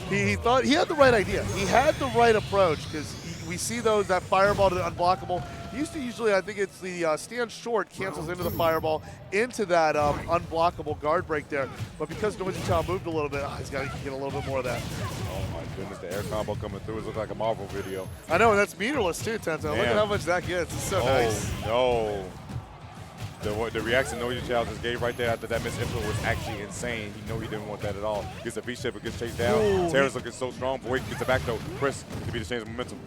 he thought he had the right idea. He had the right approach because we see those, that fireball to the unblockable. Usually, I think it's the stand short cancels into the fireball into that unblockable guard break there. But because Noizychild moved a little bit, he's got to get a little bit more of that. Oh my goodness, the air combo coming through. It looks like a Marvel video. I know, and that's meterless too, Tenzo. Look at Damn. how much that gets. It's so nice. Oh no. The reaction Noizychild just gave right there after that missed input was actually insane. He knew he didn't want that at all. Gets a V-shape, but gets chased down. Ooh, Terrence looking so strong. Boy, gets it back though. Chris to be the change of momentum.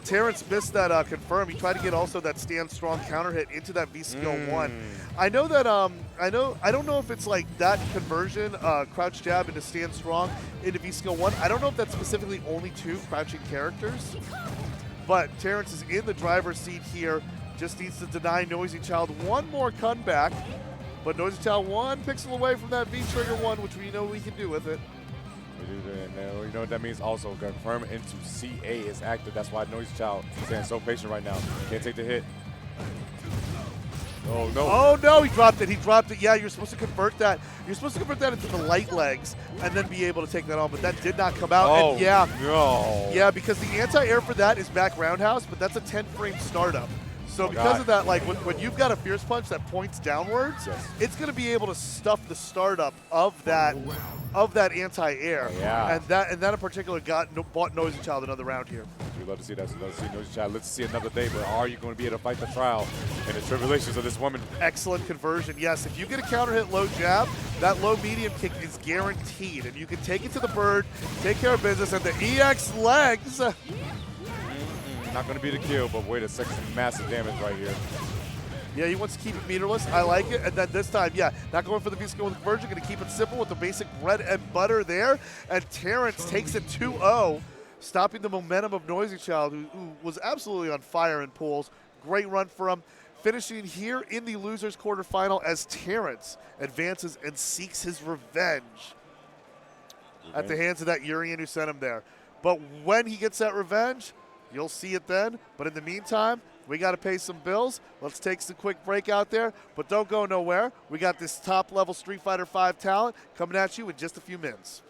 Terrence missed that confirm. He tried to get also that stand strong counter hit into that V skill 1. I know that I don't know if it's like that conversion, crouch jab into stand strong into V skill 1. I don't know if that's specifically only 2 crouching characters. But Terrence is in the driver's seat here. Just needs to deny Noizychild one more comeback. But Noizychild 1 pixel away from that V trigger 1, which we know we can do with it. You know what that means also? Confirm into CA is active. That's why Noizychild is staying so patient right now. Can't take the hit. Oh no. Oh no, he dropped it. He dropped it. Yeah, you're supposed to convert that. You're supposed to convert that into the light legs and then be able to take that on, but that did not come out. Oh And yeah. no. Yeah, because the anti-air for that is back roundhouse, but that's a 10-frame startup. So because God. of that, like when you've got a fierce punch that points downwards, Yes. it's going to be able to stuff the startup of that anti-air. Yeah. And that in particular bought Noizychild another round here. We'd love to see that. Love to see Noizychild. Let's see another day, but are you going to be able to fight the trial and the tribulations of this woman? Excellent conversion. Yes, if you get a counter hit low jab, that low medium kick is guaranteed, and you can take it to the bird, take care of business, and the EX legs. Not going to be the kill, but wait a second, massive damage right here. Yeah, he wants to keep it meterless. I like it. And then this time, yeah, not going for the V-skill with conversion, going to keep it simple with the basic bread and butter there. And Terrence takes it 2-0, stopping the momentum of Noizychild, who was absolutely on fire in pools. Great run for him. Finishing here in the losers quarterfinal as Terrence advances and seeks his revenge at the hands of that Urien who sent him there. But when he gets that revenge, you'll see it then. But in the meantime, we got to pay some bills. Let's take some quick break out there, but don't go nowhere. We got this top-level Street Fighter V talent coming at you in just a few minutes.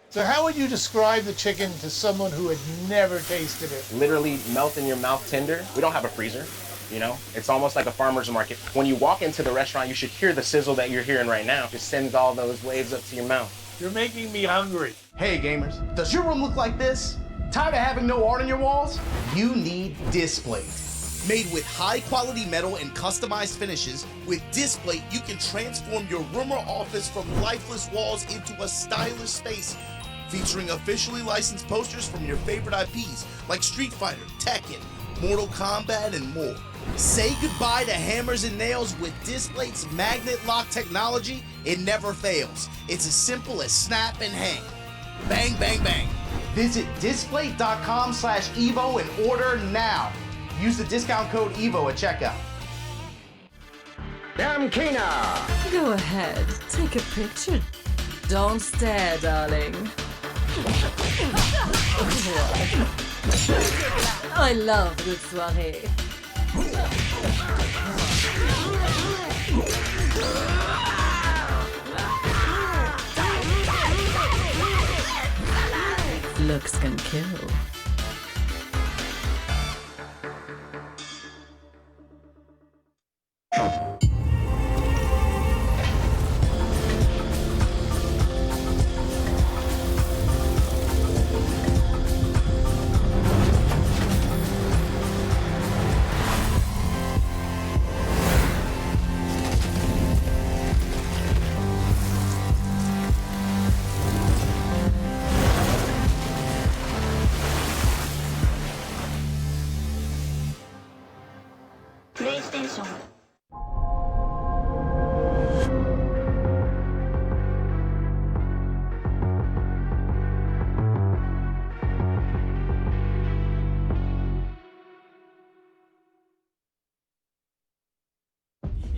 So how would you describe the chicken to someone who had never tasted it? Literally melt in your mouth tender. We don't have a freezer, you know? It's almost like a farmer's market. When you walk into the restaurant, you should hear the sizzle that you're hearing right now. Just sends all those waves up to your mouth. You're making me hungry. Hey gamers, does your room look like this? Tired of having no art on your walls? You need Displate. Made with high quality metal and customized finishes, with Displate you can transform your room or office from lifeless walls into a stylish space. Featuring officially licensed posters from your favorite IPs like Street Fighter, Tekken, Mortal Kombat, and more. Say goodbye to hammers and nails with Displate's magnet lock technology. It never fails. It's as simple as snap and hang. Bang, bang, bang. Visit displate.com/EVO and order now. Use the discount code EVO at checkout. Go ahead, take a picture. Don't stare, darling. I love good soirée. Looks can kill.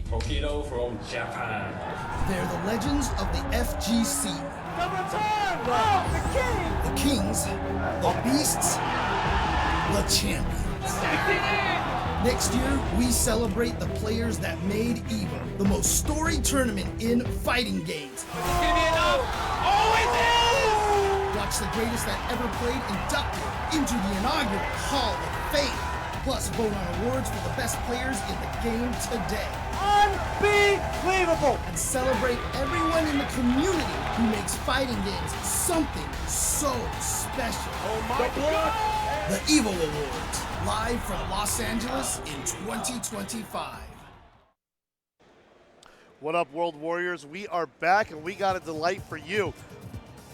Tokido from Japan. They're the legends of the FGC. The kings, the beasts, the champions. Next year, we celebrate the players that made EVO the most storied tournament in fighting games. It's gonna be enough. Oh, it is! Watch the greatest that ever played inducted into the inaugural Hall of Fame. Plus, vote on awards for the best players in the game today. Unbelievable! And celebrate everyone in the community who makes fighting games something so special. Oh my God! The EVO Awards, live from Los Angeles in 2025. What up, World Warriors? We are back, and we got a delight for you.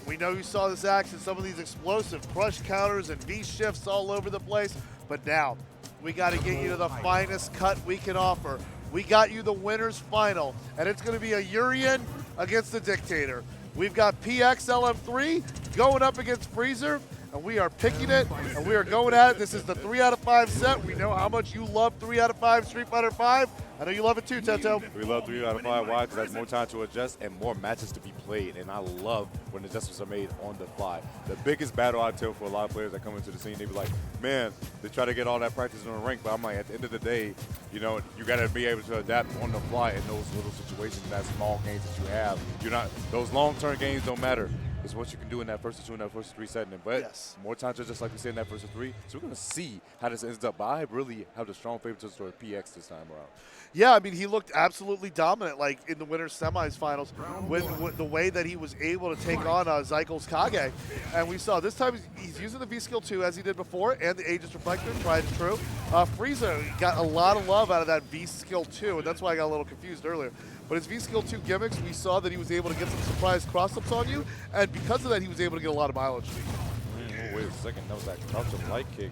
We know you saw this action, some of these explosive crush counters and V-shifts all over the place, but now we got to get you to the finest cut we can offer. We got you the winner's final, and it's going to be a Urien against the Dictator. We've got PX LM3 going up against Frezzer, and we are picking it, and we are going at it. This is the 3 out of 5 set. We know how much you love 3 out of 5 Street Fighter 5. I know you love it too, Teto. We love 3 out of 5. Why? Because there's more time to adjust and more matches to be played. And I love when adjustments are made on the fly. The biggest battle I tell for a lot of players that come into the scene, they be like, man, they try to get all that practice in the rank. But I'm like, at the end of the day, you know, you got to be able to adapt on the fly in those little situations, that small games that you have. You're not, those long-term games don't matter. It's what you can do in that first 2 and that first 3 setting. But yes, more times just like we said in that first 3. So we're going to see how this ends up. But I really have the strong favoritism toward PX this time around. Yeah, I mean, he looked absolutely dominant, like in the winner's semis finals, with the way that he was able to take on Zykles Kage. And we saw this time he's using the V-Skill 2 as he did before, and the Aegis Reflector, tried and true. Frezzer got a lot of love out of that V-Skill 2, and that's why I got a little confused earlier. But his V-Skill 2 gimmicks, we saw that he was able to get some surprise cross-ups on you, and because of that, he was able to get a lot of mileage. Oh, wait a second, that was that crouch up light kick.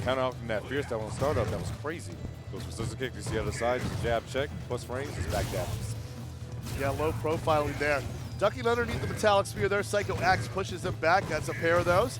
Kind of off from that fierce that one startup, that was crazy. Goes for scissor kick, you see the other side, just jab check, plus frames, just back dashes. Yeah, low profiling there. Ducking underneath the metallic spear there, Psycho Axe pushes him back, that's a pair of those.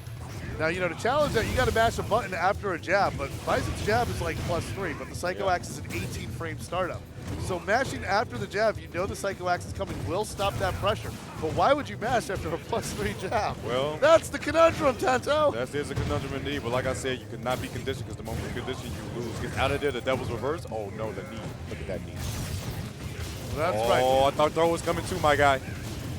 Now, you know, to challenge that, you got to mash a button after a jab, but Bison's jab is like +3, but the Psycho Axe is an 18-frame startup. So mashing after the jab, you know the Psycho Axe is coming, will stop that pressure. But why would you mash after a +3 jab? Well, that's the conundrum, Tanto. That is a conundrum indeed, but like I said, you cannot be conditioned because the moment you condition, you lose. Get out of there, the devil's reverse. Oh no, the knee. Look at that knee. Well, that's right. Oh, I thought throw was coming too, my guy.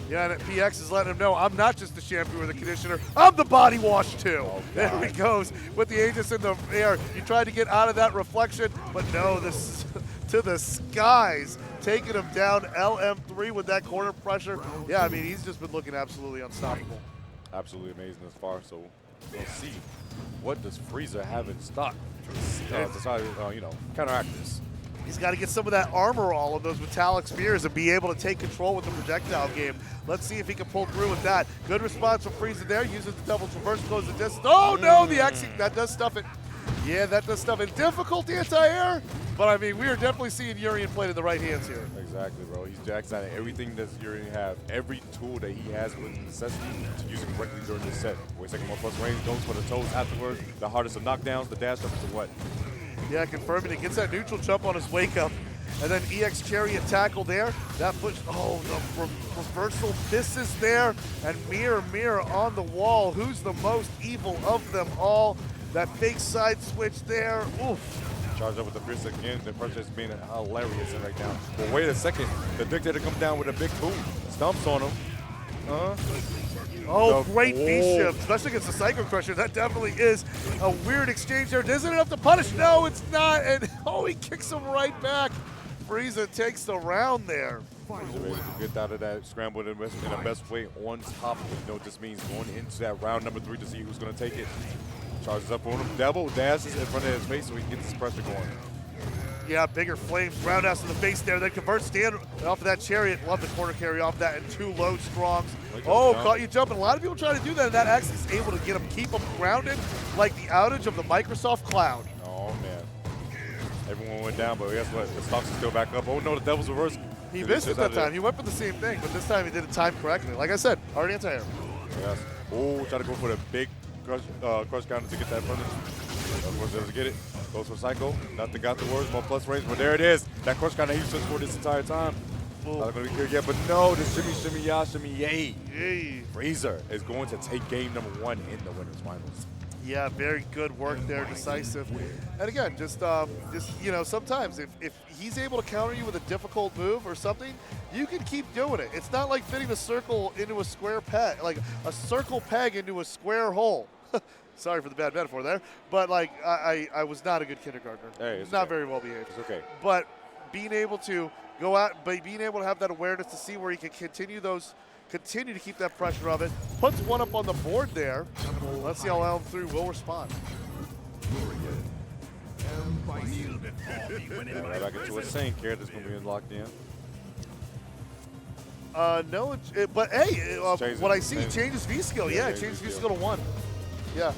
Yeah, and PX is letting him know, I'm not just the shampoo or the conditioner, I'm the body wash too. Oh, there he goes with the Aegis in the air. He tried to get out of that reflection, but no, this to the skies, taking him down. LM3 with that corner pressure. Yeah, I mean, he's just been looking absolutely unstoppable. Absolutely amazing thus far, so we'll see what does Frezzer have in stock to you know, counteract this. He's got to get some of that armor all of those metallic spears and be able to take control with the projectile game. Let's see if he can pull through with that. Good response from Frezzer there. Uses the devil's reverse, goes the distance. Oh no, the X, that does stuff it. Yeah, that does stuff it. Difficult anti-air, but I mean, we are definitely seeing Urien played in the right hands here. Exactly, bro. He's jacked out of everything that Urien have. Every tool that he has with necessity to use it correctly during this set. Wait a second, more plus range, goes for the toes afterwards. The hardest of knockdowns, the dash up to what? Yeah, confirming it. Gets that neutral jump on his wake up. And then EX Chariot tackle there. That push, oh, the reversal misses there. And mirror on the wall. Who's the most evil of them all? That fake side switch there. Oof. Charge up with the fierce again. The pressure is being hilarious right now. But wait a second. The Dictator comes down with a big boom. Stumps on him. Oh, great V-shift, especially against the Psycho Crusher. That definitely is a weird exchange there. Isn't enough to punish? No, it's not. And oh, he kicks him right back. Frezzer takes the round there. Get out of that scramble in the best way on top. You know what this means, going into that round number 3 to see who's going to take it. Charges up on him. Devil dashes in front of his face so he can get this pressure going. Yeah, bigger flames, roundhouse to the face there, then converts stand off of that Chariot. Love the corner carry off that, and 2 low strongs. Oh, caught you jumping. A lot of people try to do that, and that X is able to get him, keep him grounded like the outage of the Microsoft Cloud. Oh, man. Everyone went down, but guess what? The stocks are still back up. Oh, no, the Devil's reverse. He missed it that time. He went for the same thing, but this time he did it time correctly. Like I said, hard anti-air. Yes. Oh, try to go for the big crush counter to get that punish. Of course, doesn't get it. Goes for Cycle. Nothing got the words, more plus range, but there it is. That crush kind of he's searched for this entire time. Not going to be clear yet, but no, the shimmy, ya, shimmy, yay. Frezzer is going to take game number 1 in the winners finals. Yeah, very good work there, decisive. And again, just you know, sometimes if he's able to counter you with a difficult move or something, you can keep doing it. It's not like fitting a circle into a square peg, like a circle peg into a square hole. Sorry for the bad metaphor there, but like I was not a good kindergartner. Hey, it's not okay. very well behaved. It's okay. But being able to go out, but being able to have that awareness to see where he can continue to keep that pressure of it, puts one up on the board there. Let's see how L3 will respond. Right back into a sync. Character's going to be locked in. No, but hey, what I see, changes. changes V skill. Yeah, it changes V skill to 1. Yeah.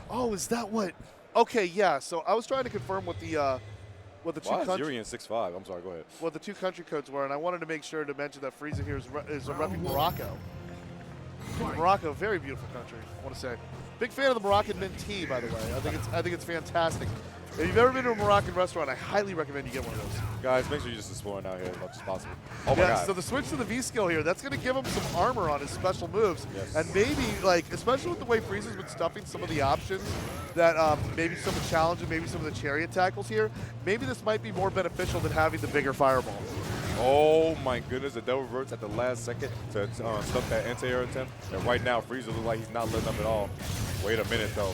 Oh, is that what? Okay, yeah. So I was trying to confirm what the two Urien 6'5"? I'm sorry, go ahead. what the 2 country codes were, and I wanted to make sure to mention that Frezzer here is repping Morocco. Morocco, very beautiful country, I want to say. Big fan of the Moroccan mint tea, by the way. I think it's fantastic. If you've ever been to a Moroccan restaurant, I highly recommend you get one of those. Guys, make sure you're just exploring out here as much as possible. Oh my yeah, God. so the switch to the V skill here, that's going to give him some armor on his special moves. Yes. And maybe, like, especially with the way Freezer's been stuffing some of the options, that maybe some of the challenge and maybe some of the chariot tackles here, maybe this might be more beneficial than having the bigger fireball. Oh my goodness, the double reverts at the last second to stuff that anti-air attempt. And right now, Frezzer looks like he's not letting up at all. Wait a minute, though.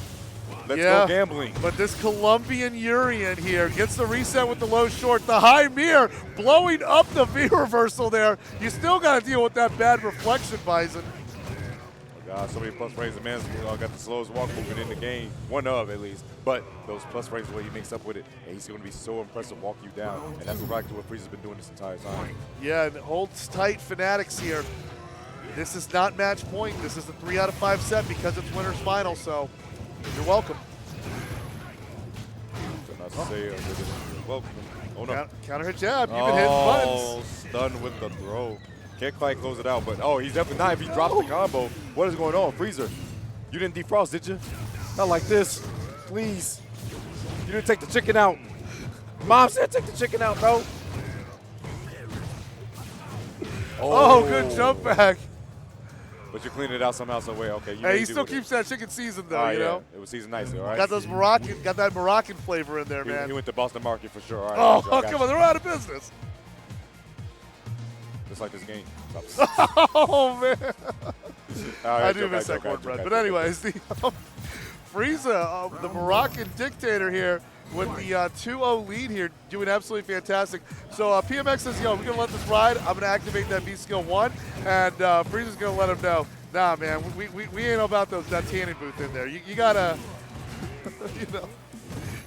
Let's go gambling. But this Colombian Urien here gets the reset with the low short. The high mirror blowing up the V reversal there. You still got to deal with that bad reflection, Bison. Oh God, so many plus frames. The man's got the slowest walk movement in the game. One of, at least. But those plus frames, the way he makes up with it, and he's going to be so impressive walk you down. And that's exactly what Freezer's been doing this entire time. Yeah, and holds tight Fanatics here. This is not match point. This is a 3 out of 5 set because it's winner's final, so you're welcome. So not to say you're welcome. Oh no. Counter hit jab. You've been hitting buttons. Oh, stunned with the throw. Can't quite close it out, but oh, he's definitely not if he drops the combo. What is going on? Frezzer, you didn't defrost, did you? Not like this. Please. You didn't take the chicken out. Mom said take the chicken out, bro. Oh, good jump back. But you're cleaning it out somehow, some way. Okay. Hey, he still keeps that chicken seasoned though, you know. It was seasoned nicely, all right. Got that Moroccan flavor in there, man. He went to Boston Market for sure. All right. Oh, come on, they're out of business. Just like this game. Oh man. Right, I do miss that cornbread. But anyways, the Frezzer, the Moroccan dictator here with the 2-0 lead here, doing absolutely fantastic. So PMX says, yo, we're going to let this ride. I'm going to activate that V skill 1, and Freezer's going to let him know, nah, man, we ain't about that tanning booth in there. You got to, you know,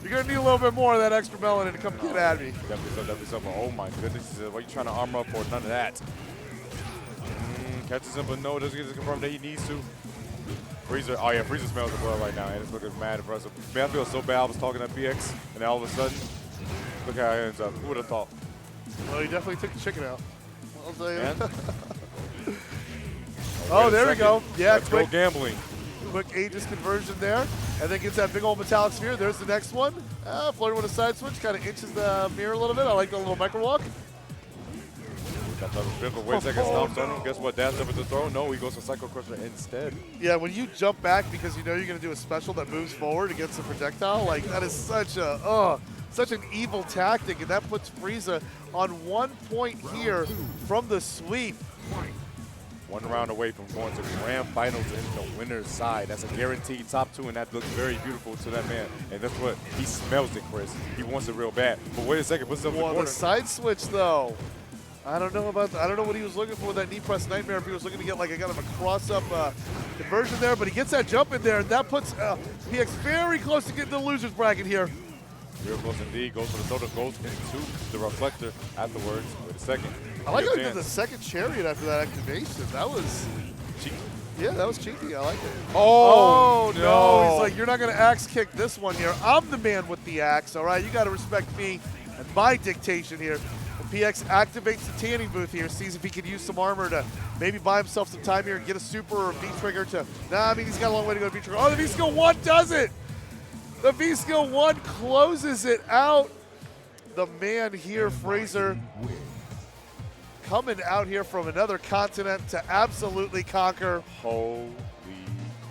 you're going to need a little bit more of that extra melanin to come get at me. Definitely something. Oh, my goodness. What are you trying to armor up for? None of that. Catches him, but no, doesn't get to confirm that he needs to. Frezzer, oh yeah, Frezzer smells the blood right now, and it's looking mad impressive. Man, I feel so bad. I was talking to PX, and then all of a sudden, look how it ends up. Who would have thought? Well, he definitely took the chicken out. I'll tell you. Oh, there we go. Yeah, let's go gambling. Quick Aegis conversion there, and then gets that big old metallic sphere. There's the next one. Flirting with a side switch, kind of inches the mirror a little bit. I like the little micro walk. Wait a second, stomps on him. Guess what? Dash up at the throw. No, he goes for Psycho Crusher instead. Yeah, when you jump back because you know you're going to do a special that moves forward against a projectile, like that is such an evil tactic, and that puts Frezzer on 1 point here from the sweep. 1 round away from going to grand finals in the winner's side. That's a guaranteed top 2, and that looks very beautiful to that man. And that's what he smells it, Chris. He wants it real bad. But wait a second, puts up the corner. The side switch though. I don't know what he was looking for with that knee press nightmare. If he was looking to get like a kind of a cross-up conversion there, but he gets that jump in there, and that puts PX very close to getting the loser's bracket here. Real close indeed. Goes for the soda, goes into the reflector afterwards. Wait a second. I like how he did the second chariot after that activation. That was cheeky. Yeah, that was cheeky. I like it. Oh no! He's like, you're not going to axe kick this one here. I'm the man with the axe. All right, you got to respect me and my dictation here. PX activates the tanning booth here, sees if he could use some armor to maybe buy himself some time here and get a super or a V-trigger to... Nah, I mean, he's got a long way to go to V-trigger. Oh, the V-skill 1 does it! The V-Skill 1 closes it out. The man here, Frezzer, coming out here from another continent to absolutely conquer. Holy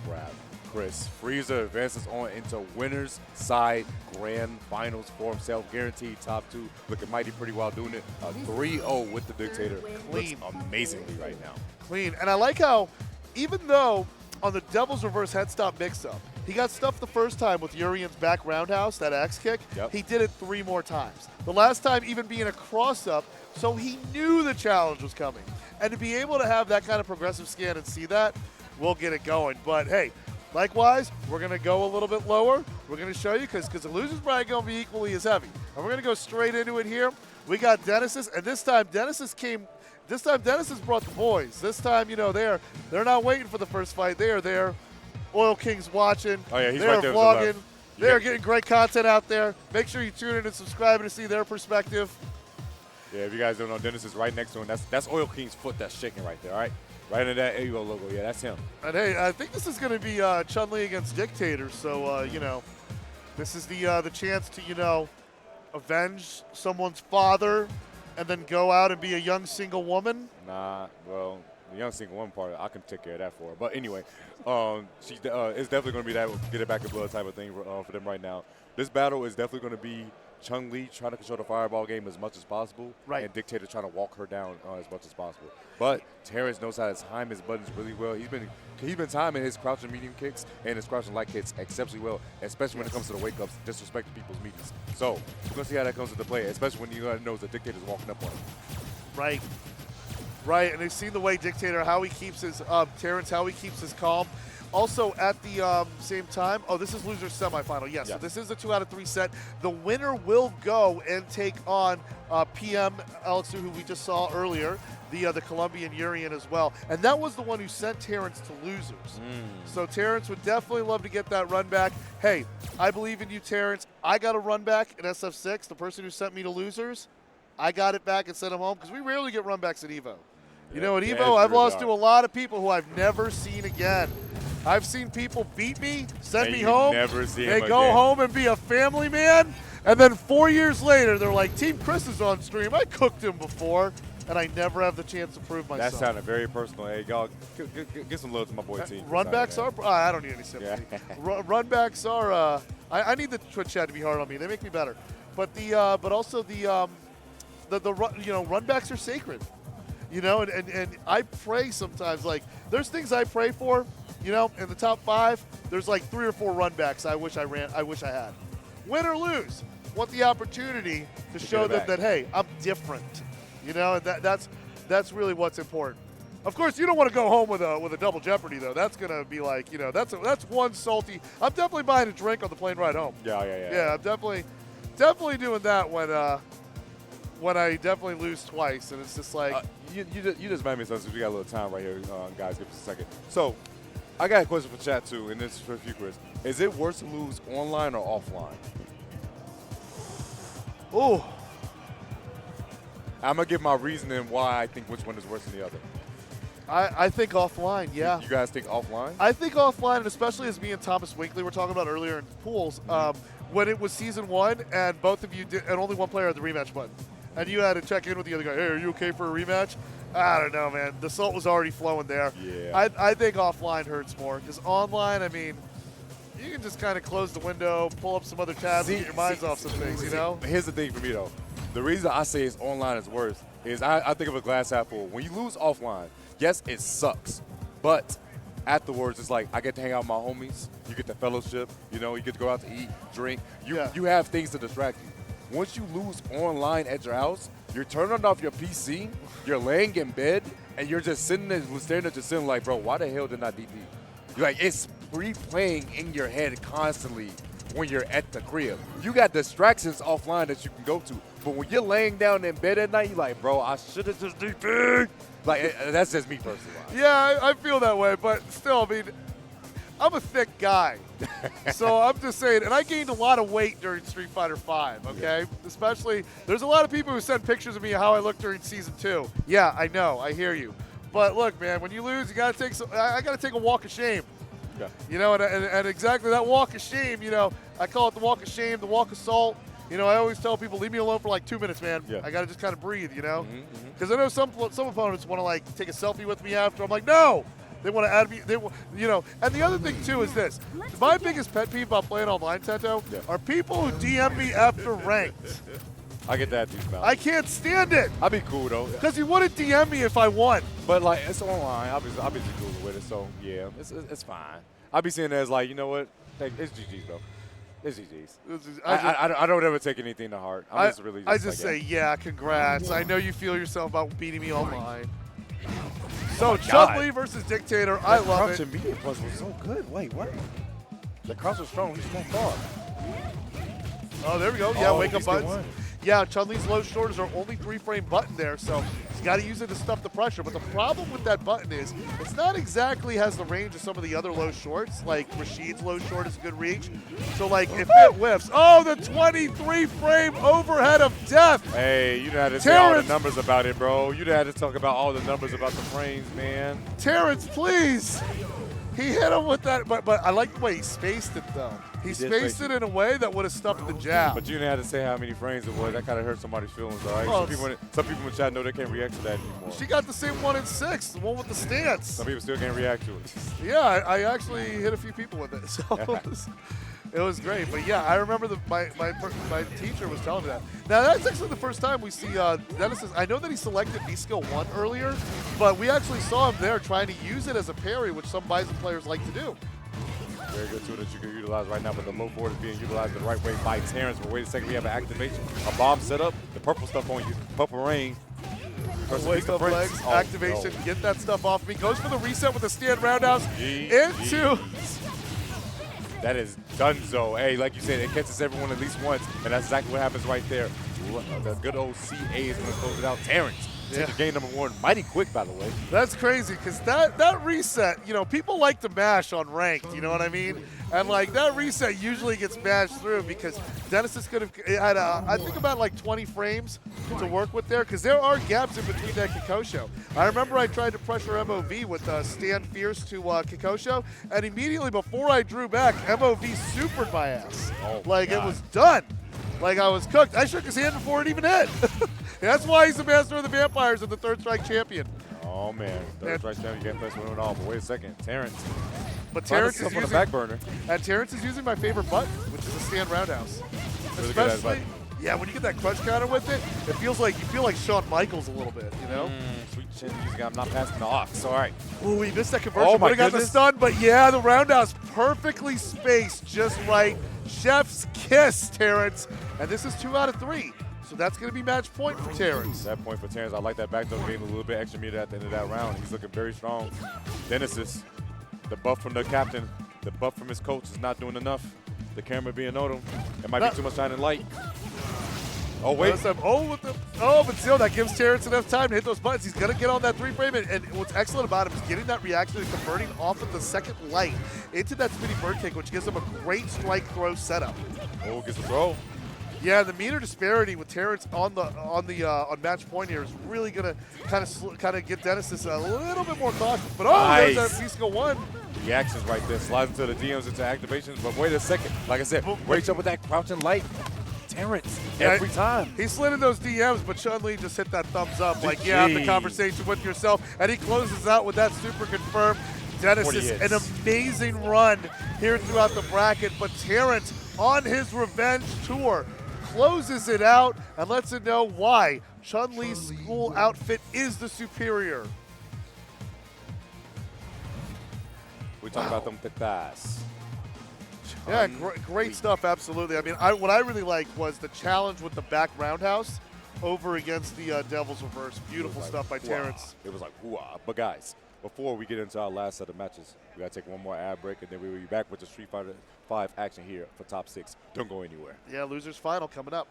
crap. Chris, Frezzer advances on into winner's side grand finals for himself. Guaranteed top 2. Looking mighty pretty while doing it. A 3-0 with the Dictator. Clean. Looks amazingly right now. Clean. And I like how, even though on the Devil's Reverse head stop mix-up, he got stuffed the first time with Urien's back roundhouse, that X kick. Yep. He did it 3 more times. The last time even being a cross-up, so he knew the challenge was coming. And to be able to have that kind of progressive scan and see that, we'll get it going. But hey, likewise, we're going to go a little bit lower. We're going to show you, because the loser's probably going to be equally as heavy. And we're going to go straight into it here. We got Denesis, and this time Denesis brought the boys. This time, you know, they're not waiting for the first fight. They are there. Oil King's watching. Oh, yeah, he's they're right there vlogging. They're getting great content out there. Make sure you tune in and subscribe to see their perspective. Yeah, if you guys don't know, Denesis is right next to him. That's Oil King's foot that's shaking right there, all right? Right under that EVO logo. Yeah, that's him. And hey, I think this is going to be Chun-Li against Dictator. So, you know, this is the chance to, you know, avenge someone's father and then go out and be a young single woman. Nah, well, the young single woman part, I can take care of that for her. But anyway, it's definitely going to be that get it back in blood type of thing for them right now. This battle is definitely going to be Chun-Li trying to control the fireball game as much as possible, and Dictator trying to walk her down as much as possible. But Terrence knows how to time his buttons really well. He's been timing his crouching medium kicks and his crouching light kicks exceptionally well, especially when it comes to the wake-ups, disrespecting people's meetings. So we're going to see how that comes into play, especially when you knows the Dictator's walking up on him. Right. Right, and they've seen the way Dictator, how he keeps his, Terrence, how he keeps his calm. Also, at the same time, this is loser semifinal. Yes, so this is a 2 out of 3 set. The winner will go and take on PM Elixir, who we just saw earlier, the Colombian Urien as well. And that was the one who sent Terrence to losers. So Terrence would definitely love to get that run back. Hey, I believe in you, Terrence. I got a run back in SF6. The person who sent me to losers, I got it back and sent him home, because we rarely get run backs at EVO. You know, at EVO, I've lost to a lot of people who I've never seen again. I've seen people beat me, send me home. They go home and be a family man, and then 4 years later, they're like, Team Chris is on stream. I cooked him before, and I never have the chance to prove myself. That sounded very personal. Hey, y'all, get some love to my boy Team. Runbacks are, I don't need any sympathy. Runbacks are, I need the Twitch chat to be hard on me. They make me better. But but also the runbacks are sacred. You know, and I pray sometimes, like, there's things I pray for, you know, in the top 5, there's like 3 or 4 runbacks I wish I had. Win or lose, want the opportunity to show them that, hey, I'm different. You know, and that's really what's important. Of course, you don't want to go home with a double jeopardy, though. That's gonna be like, you know, that's one salty. I'm definitely buying a drink on the plane ride home. Yeah, I'm definitely doing that when I definitely lose twice, and it's just like. You just made me something. We got a little time right here, guys. Give us a second. So, I got a question for chat too, and this is for you, Chris. Is it worse to lose online or offline? Oh, I'm gonna give my reasoning why I think which one is worse than the other. I think offline, yeah. You guys think offline? I think offline, and especially as me and Thomas Winkley were talking about earlier in pools, when it was season 1 and both of you did, and only one player had the rematch button. And you had to check in with the other guy. Hey, are you okay for a rematch? I don't know, man. The salt was already flowing there. Yeah. I think offline hurts more, because online, I mean, you can just kind of close the window, pull up some other tabs, and get your minds off some things, you know? Here's the thing for me, though. The reason I say it's online is worse is I think of a glass half full. When you lose offline, yes, it sucks. But afterwards, it's like I get to hang out with my homies. You get the fellowship. You know, you get to go out to eat, drink. You have things to distract you. Once you lose online at your house, you're turning off your PC, you're laying in bed, and you're just sitting there staring at your ceiling like, bro, why the hell did I DP? You're like, it's replaying in your head constantly when you're at the crib. You got distractions offline that you can go to, but when you're laying down in bed at night, you're like, bro, I should have just DP'd. Like, that's just me personally. Yeah, I feel that way, but still, I mean, I'm a thick guy. So I'm just saying, and I gained a lot of weight during Street Fighter V, okay? Yeah. Especially, there's a lot of people who send pictures of me of how I look during Season 2. Yeah, I know, I hear you. But look, man, when you lose, you gotta take I gotta take a walk of shame. Yeah. You know, and exactly that walk of shame, you know, I call it the walk of shame, the walk of salt. You know, I always tell people, leave me alone for like 2 minutes, man. Yeah. I got to just kind of breathe, you know? Mm-hmm. Because I know some opponents want to, like, take a selfie with me after. I'm like, no! They want to add me, you know. And the other thing, too, is this. My biggest pet peeve about playing online, Tento, are people who DM me after ranked. I get that, dude. I can't stand it. I'll be cool, though. Because you wouldn't DM me if I won. But, like, it's online. I'll be cool with it, so, yeah, it's fine. I'll be seeing it as, like, you know what? It's GG's, bro. It's GG's. I don't ever take anything to heart. I just say, yeah, congrats. I know you feel yourself about beating me online. So, Oh Chun-Li versus Dictator. I love it. The media plus was so good. Wait, what? The cross was strong. He's not far. Oh, there we go. Yeah, wake up still buttons. won. Yeah, Chun-Li's low shoulders are only 3-frame button there, so he's got to use it to stuff the pressure. But the problem with that button is it's not exactly has the range of some of the other low shorts. Like Rashid's low short is a good reach. So, like, if it whiffs, oh, the 23-frame overhead of death. Hey, you had to say all the numbers about it, bro. You had to talk about all the numbers about the frames, man. Terrence, please. He hit him with that, but I like the way he spaced it, though. He spaced it in a way that would have stuffed the jab. But you didn't have to say how many frames it was. That kind of hurt somebody's feelings, all right? Well, some people in chat know they can't react to that anymore. She got the same one in 6, the one with the stance. Some people still can't react to it. Yeah, I actually hit a few people with it, so it was great. But yeah, I remember my teacher was telling me that. Now that's actually the first time we see Denesis. I know that he selected V-Skill 1 earlier, but we actually saw him there trying to use it as a parry, which some Bison players like to do. Very good tool that you can utilize right now, but the low forward is being utilized the right way by Terrence. But wait a second, we have an activation. A bomb set up, the purple stuff on you, purple rain. Wake up legs, activation, get that stuff off me. Goes for the reset with the stand roundhouse into... That is donezo. Hey, like you said, it catches everyone at least once, and that's exactly what happens right there. The good old CA is going to close it out. Terrence. Yeah. Game number 1, mighty quick, by the way. That's crazy, because that reset, you know, people like to mash on ranked, you know what I mean? And, like, that reset usually gets mashed through because Denesis could have had, I think, about, like, 20 frames to work with there, because there are gaps in between that Kikosho. I remember I tried to pressure MOV with Stand Fierce to Kikosho, and immediately before I drew back, MOV supered my ass. Oh, like, it was done. Like, I was cooked. I shook his hand before it even hit. That's why he's the master of the vampires and the third strike champion. Oh, man. Third strike champion, you can't press one at all. But wait a second. Terrence. But Terrence is on the using, back burner. And Terrence is using my favorite button, which is a stand roundhouse. Really Especially, yeah, when you get that crunch counter with it, it feels like you feel like Shawn Michaels a little bit, you know? Sweet chin music. I'm not passing the ox. All right. Ooh, he missed that conversion. Oh, my Would have got the goodness. stun, but yeah, the roundhouse perfectly spaced just right. Chef's kiss, Terrence. And this is 2 out of 3. So that's going to be match point for Terrence. That point for Terrence. I like that back throw, getting a little bit extra meter at the end of that round. He's looking very strong. Denesis, the buff from the captain, the buff from his coach is not doing enough. The camera being on him. It might be too much shining light. Oh, wait. But still, that gives Terrence enough time to hit those buttons. He's going to get on that 3-frame. And what's excellent about him is getting that reaction and converting off of the second light into that spinny bird kick, which gives him a great strike throw setup. Oh, gets the throw. Yeah, the meter disparity with Terrence on match point here is really gonna kind of get Denesis a little bit more cautious. But nice. There's that V-Skill 1. Reactions right there, slides into the DMs into activations. But wait a second, like I said, wait up with that crouching light. Terrence every time. He slid in those DMs, but Chun-Li just hit that thumbs up, like, yeah, have the conversation with yourself. And he closes out with that super confirmed. Denesis, an amazing run here throughout the bracket, but Terrence on his revenge tour closes it out and lets it know why Chun-Li's school outfit is the superior. We talk about them tetas. Yeah, great stuff, absolutely. I mean, what I really liked was the challenge with the back roundhouse over against the Devil's Reverse. Beautiful stuff by Terrence. It was like, hoo-ah. But guys, before we get into our last set of matches, we got to take one more ad break, and then we'll be back with the Street Fighter 5 action here for Top 6. Don't go anywhere. Yeah, Losers Final coming up.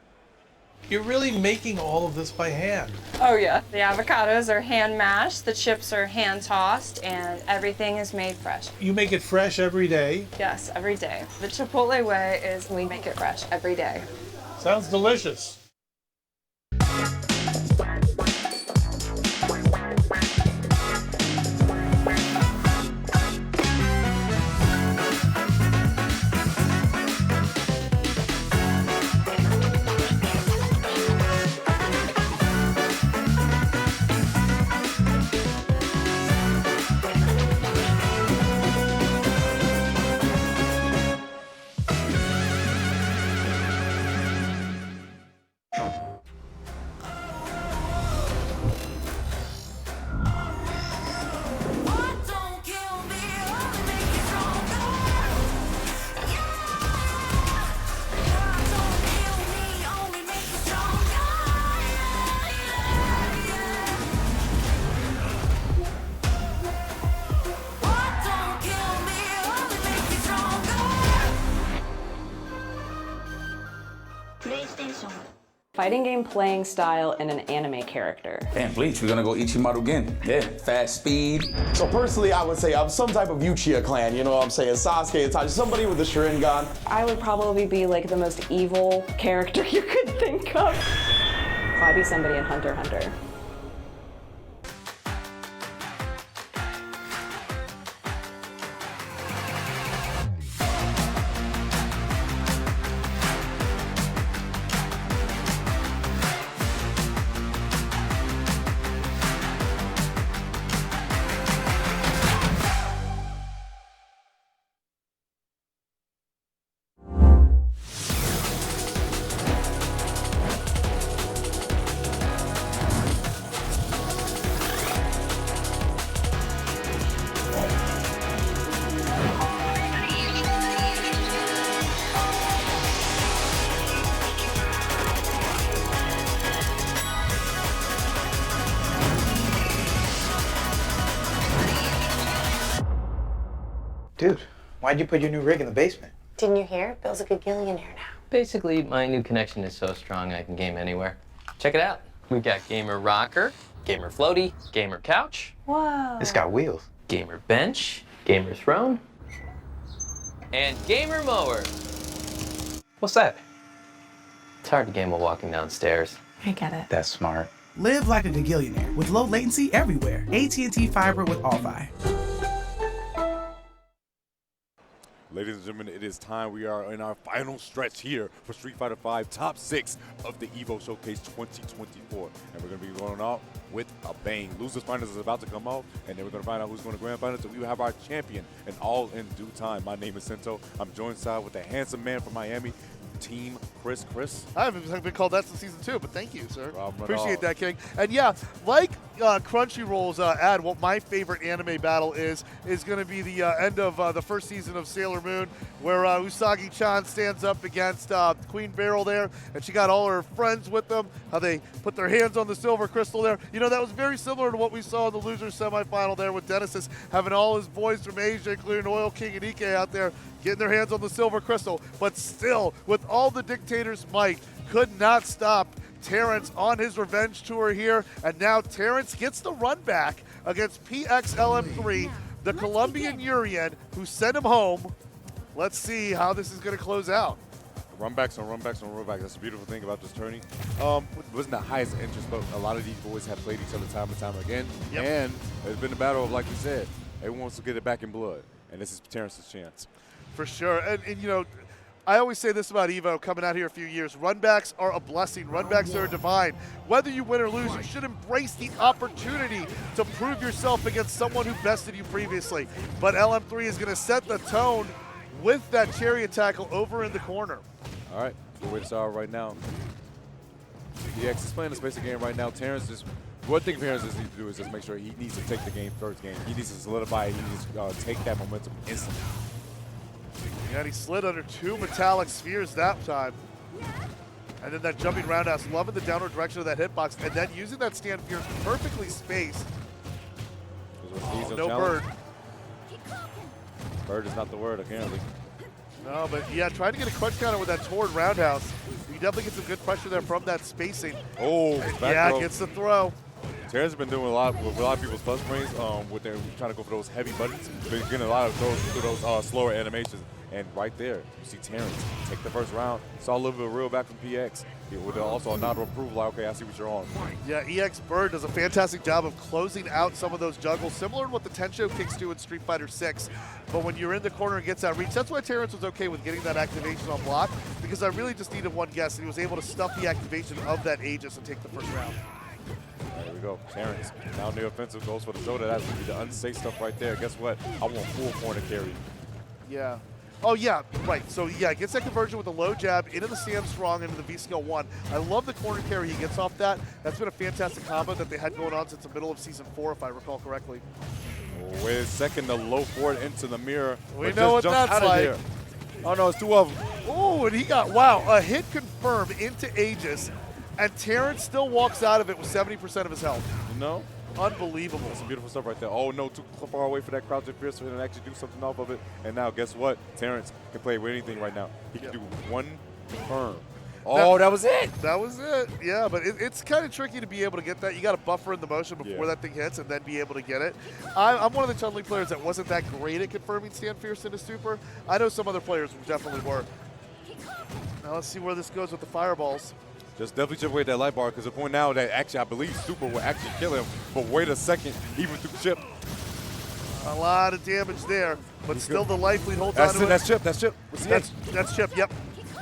You're really making all of this by hand. Oh yeah. The avocados are hand mashed, the chips are hand tossed, and everything is made fresh. You make it fresh every day. Yes, every day. The Chipotle way is we make it fresh every day. Sounds delicious. fighting game playing style and an anime character. And Bleach, we're gonna go Ichimaru again. Yeah, fast speed. So personally, I would say I'm some type of Uchiha clan, you know what I'm saying? Sasuke, Itachi, somebody with a Sharingan. I would probably be like the most evil character you could think of. Probably be somebody in Hunter x Hunter. Dude, why'd you put your new rig in the basement? Didn't you hear? Bill's a gagillionaire now. Basically, my new connection is so strong I can game anywhere. Check it out. We've got gamer rocker, gamer floaty, gamer couch. Whoa. It's got wheels. Gamer bench, gamer throne, and gamer mower. What's that? It's hard to game while walking downstairs. I get it. That's smart. Live like a gagillionaire with low latency everywhere. AT&T Fiber with All-Fi. Ladies and gentlemen, it is time. We are in our final stretch here for Street Fighter V Top 6 of the EVO Showcase 2024. And we're going to be going off with a bang. Losers Finals is about to come out, and then we're going to find out who's going to Grand Finals. So we will have our champion, and all in due time. My name is Sento. I'm joined side with the handsome man from Miami, Team Chris. I haven't been called that since season 2, but thank you, sir. Problem Appreciate that, King. And yeah, like Crunchyroll's ad, what my favorite anime battle is going to be the end of the first season of Sailor Moon, where Usagi-chan stands up against Queen Beryl there, and she got all her friends with them, how they put their hands on the silver crystal there. You know, that was very similar to what we saw in the losers semifinal there with Denesis having all his boys from Asia, including Oil King and Ike out there, getting their hands on the silver crystal, but still, with all the dictator's might, could not stop Terrence on his revenge tour here, and now Terrence gets the run back against PXLM3, the Colombian Urien, who sent him home. Let's see how this is going to close out. Runbacks on runbacks on runbacks. That's the beautiful thing about this tourney. It wasn't the highest interest, but a lot of these boys have played each other time and time again. Yep. And it's been a battle of, like we said, everyone wants to get it back in blood. And this is Terrence's chance. For sure. And you know, I always say this about EVO coming out here a few years. Runbacks are a blessing. Runbacks are divine. Whether you win or lose, you should embrace the opportunity to prove yourself against someone who bested you previously. But LM3 is going to set the tone with that chariot tackle over in the corner. All right, good way to start right now. EX is playing the space game right now. Terrence just, one thing Terrence just needs to do is just make sure he needs to take the game first game. He needs to solidify it. He needs to take that momentum instantly. Yeah, and he slid under 2 metallic spheres that time. And then that jumping roundhouse, loving the downward direction of that hitbox, and then using that stand fear perfectly spaced. Oh, no bird. Bird is not the word, apparently. No, but yeah, trying to get a crunch counter with that toward roundhouse. You definitely get some good pressure there from that spacing. Oh, yeah, throw. Gets the throw. Terrence has been doing a lot with a lot of people's plus frames with their trying to go for those heavy buttons. Been getting a lot of those slower animations. And right there, you see Terrence take the first round. Saw a little bit of real back from PX. With also a nod of approval, like, okay, I see what you're on. Yeah, EX Bird does a fantastic job of closing out some of those juggles, similar to what the Tensho kicks do in Street Fighter 6. But when you're in the corner and gets that reach, that's why Terrence was okay with getting that activation on block, because I really just needed one guess, and he was able to stuff the activation of that Aegis and take the first round. There we go. Terrence now near offensive, goes for the shoulder. That's going to be the unsafe stuff right there. Guess what? I want full corner carry. Yeah. Oh, yeah, right. So, yeah, gets that conversion with the low jab into the Sam Strong, into the V-Skill 1. I love the corner carry he gets off that. That's been a fantastic combo that they had going on since the middle of Season 4, if I recall correctly. Wait a second, the low forward into the mirror. We know what that's like. There. Oh, no, it's 2 of them. Oh, and he got, wow, a hit confirmed into Aegis, and Terrence still walks out of it with 70% of his health. You know? Unbelievable. That's some beautiful stuff right there. Oh, no, too far away for that crouch and fierce, so he can actually do something off of it. And now, guess what? Terrence can play with anything right now. He can do one confirm. Oh, that was it. That was it. Yeah, but it's kind of tricky to be able to get that. You got to buffer in the motion before that thing hits and then be able to get it. I'm one of the Chun-Li players that wasn't that great at confirming stand fierce into super. I know some other players definitely were. Now let's see where this goes with the fireballs. Just definitely chip away at that light bar, because the point now that actually I believe super will actually kill him. But wait a second, even through chip. A lot of damage there, but still the life lead holds on to it. That's chip. That's chip. That's chip. Yep.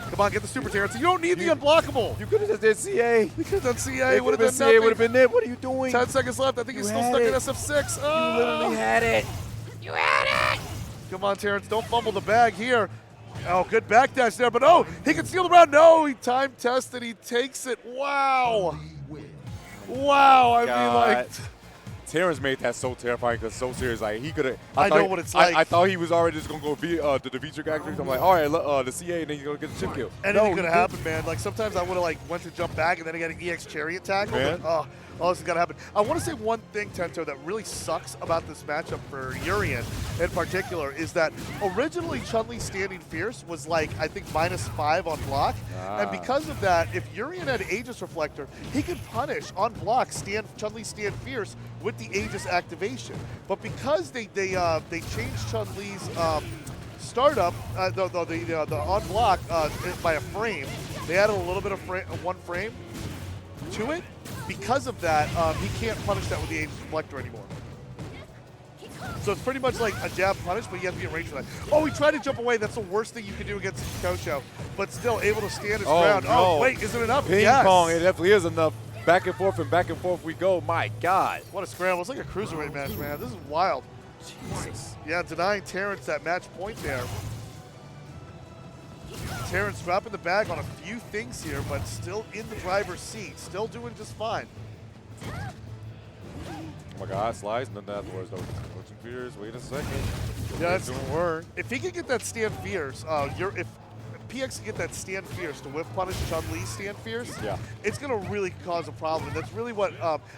Come on, get the super, Terrence. You don't need the unblockable. You could have just did CA. You could have done CA. Would have been CA. Would have been it. What are you doing? 10 seconds left. I think he's still stuck in SF6. Oh. You literally had it. You had it. Come on, Terrence. Don't fumble the bag here. Oh, good backdash there, but oh, he can steal the round. No, he time tested. He takes it. Wow. Wow. I mean, like. Terrence made that so terrifying because so serious. Like he could have. I know what it's like. I thought he was already just gonna go be to the feature character. I'm like, all right, the CA, and then he's gonna get the chip kill. Anything could have happened, man. Like sometimes I would have like went to jump back and then I got an EX chariot tackle. Man. Oh, this is gonna happen. I want to say one thing, Tento, that really sucks about this matchup for Urien in particular is that originally Chun-Li standing fierce was like I think -5 on block, and because of that, if Urien had Aegis Reflector, he could punish on block Chun-Li stand fierce with the Aegis activation. But because they changed Chun-Li's startup, the on block by a frame, they added a little bit of one frame to it. Because of that, he can't punish that with the Aegis Reflector anymore. So it's pretty much like a jab punish, but you have to be in range for that. Oh, he tried to jump away. That's the worst thing you can do against Kosho, but still able to stand his ground. No. Oh, wait, is it enough? Ping pong, it definitely is enough. Back and forth we go. My God. What a scramble. It's like a cruiserweight match, man. This is wild. Jesus. Yeah, denying Terrence that match point there. Terrence dropping the bag on a few things here, but still in the driver's seat. Still doing just fine. Oh my God, slice. Nothing afterwards, though. Coaching fears. Wait a second. Yeah, doing work. If he could get that stand fierce, if PX can get that stand fierce to whiff punish Chun-Li stand fierce, it's going to really cause a problem. That's really what